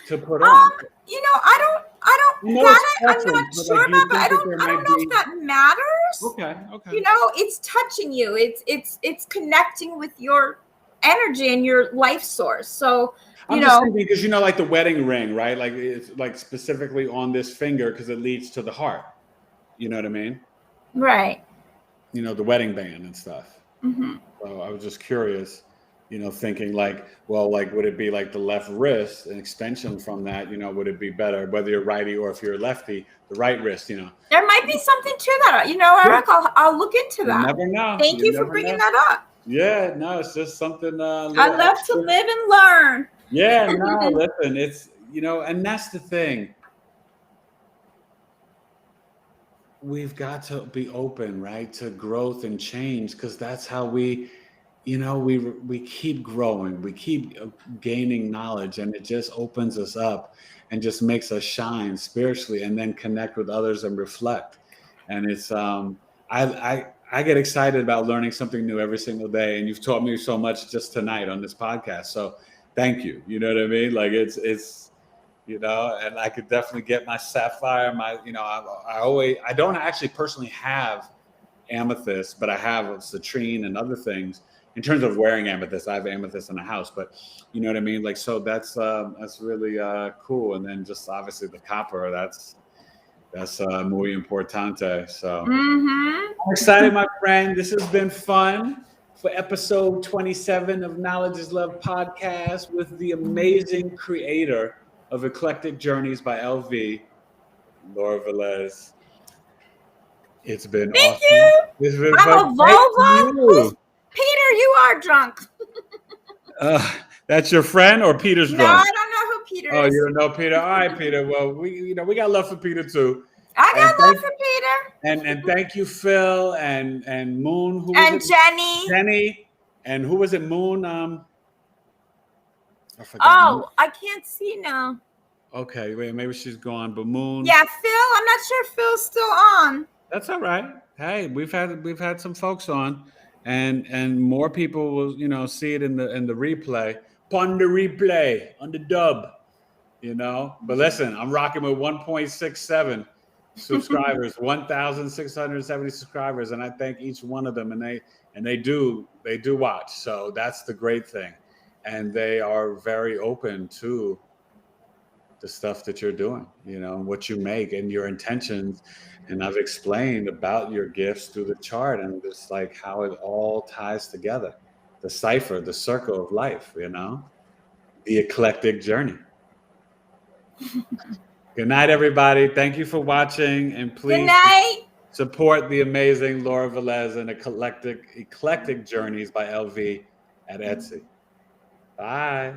Speaker 2: to put on?
Speaker 3: You know, I'm not sure about, but I don't know if that matters.
Speaker 2: Okay.
Speaker 3: You know, it's touching you. It's connecting with your energy and your life source. So,
Speaker 2: I'm just thinking, because you know, like the wedding ring, right? Like it's like specifically on this finger because it leads to the heart. You know what I mean?
Speaker 3: Right.
Speaker 2: You know, the wedding band and stuff.
Speaker 3: Mm-hmm.
Speaker 2: So I was just curious, you know, thinking like, well, like, would it be like the left wrist, an extension from that, you know, would it be better, whether you're righty or if you're lefty, the right wrist, you know?
Speaker 3: There might be something to that. You know, Eric, I'll look into that.
Speaker 2: You never know.
Speaker 3: Thank you for bringing that up.
Speaker 2: Yeah, no, it's just something.
Speaker 3: I love to live and learn.
Speaker 2: Yeah, no, listen, it's, you know, and that's the thing. We've got to be open, right, to growth and change, because that's how we, you know, we keep growing, we keep gaining knowledge, and it just opens us up and just makes us shine spiritually, and then connect with others and reflect. And it's I get excited about learning something new every single day, and you've taught me so much just tonight on this podcast. So thank you. You know what I mean? Like it's you know, and I could definitely get my sapphire, my, you know, I don't actually personally have amethyst, but I have citrine and other things. In terms of wearing amethyst, I have amethyst in the house, but you know what I mean? Like, so that's really cool. And then just obviously the copper, that's muy importante. So I'm excited, my friend. This has been fun for episode 27 of Knowledge is Love podcast with the amazing creator of Eclectic Journeys by LV, Laura Velez. It's been
Speaker 3: Thank
Speaker 2: awesome.
Speaker 3: you.
Speaker 2: It's been
Speaker 3: I'm
Speaker 2: fun.
Speaker 3: a Volvo. Peter, you are drunk.
Speaker 2: That's your friend, or Peter's drunk?
Speaker 3: No, I don't know who Peter is.
Speaker 2: Oh, you don't know Peter? All right, Peter. Well, we got love for Peter too.
Speaker 3: I got love for Peter.
Speaker 2: And thank you, Phil and Moon. Who
Speaker 3: and
Speaker 2: was it?
Speaker 3: Jenny.
Speaker 2: Jenny. And who was it? Moon. I forgot.
Speaker 3: Oh, I can't see now.
Speaker 2: Okay, wait, maybe she's gone. But Moon.
Speaker 3: Yeah, Phil. I'm not sure if Phil's still on.
Speaker 2: That's all right. Hey, we've had some folks on, and more people will, you know, see it in the replay. On the replay, on the dub, you know. But listen, I'm rocking with 1.67 subscribers, 1,670 subscribers, and I thank each one of them. And they do watch. So that's the great thing, and they are very open to the stuff that you're doing, you know, what you make and your intentions. And I've explained about your gifts through the chart and just like how it all ties together. The cipher, the circle of life, you know, the eclectic journey. Good night, everybody. Thank you for watching. And please support the amazing Laura Velez and Eclectic Journeys by LV at Etsy. Bye.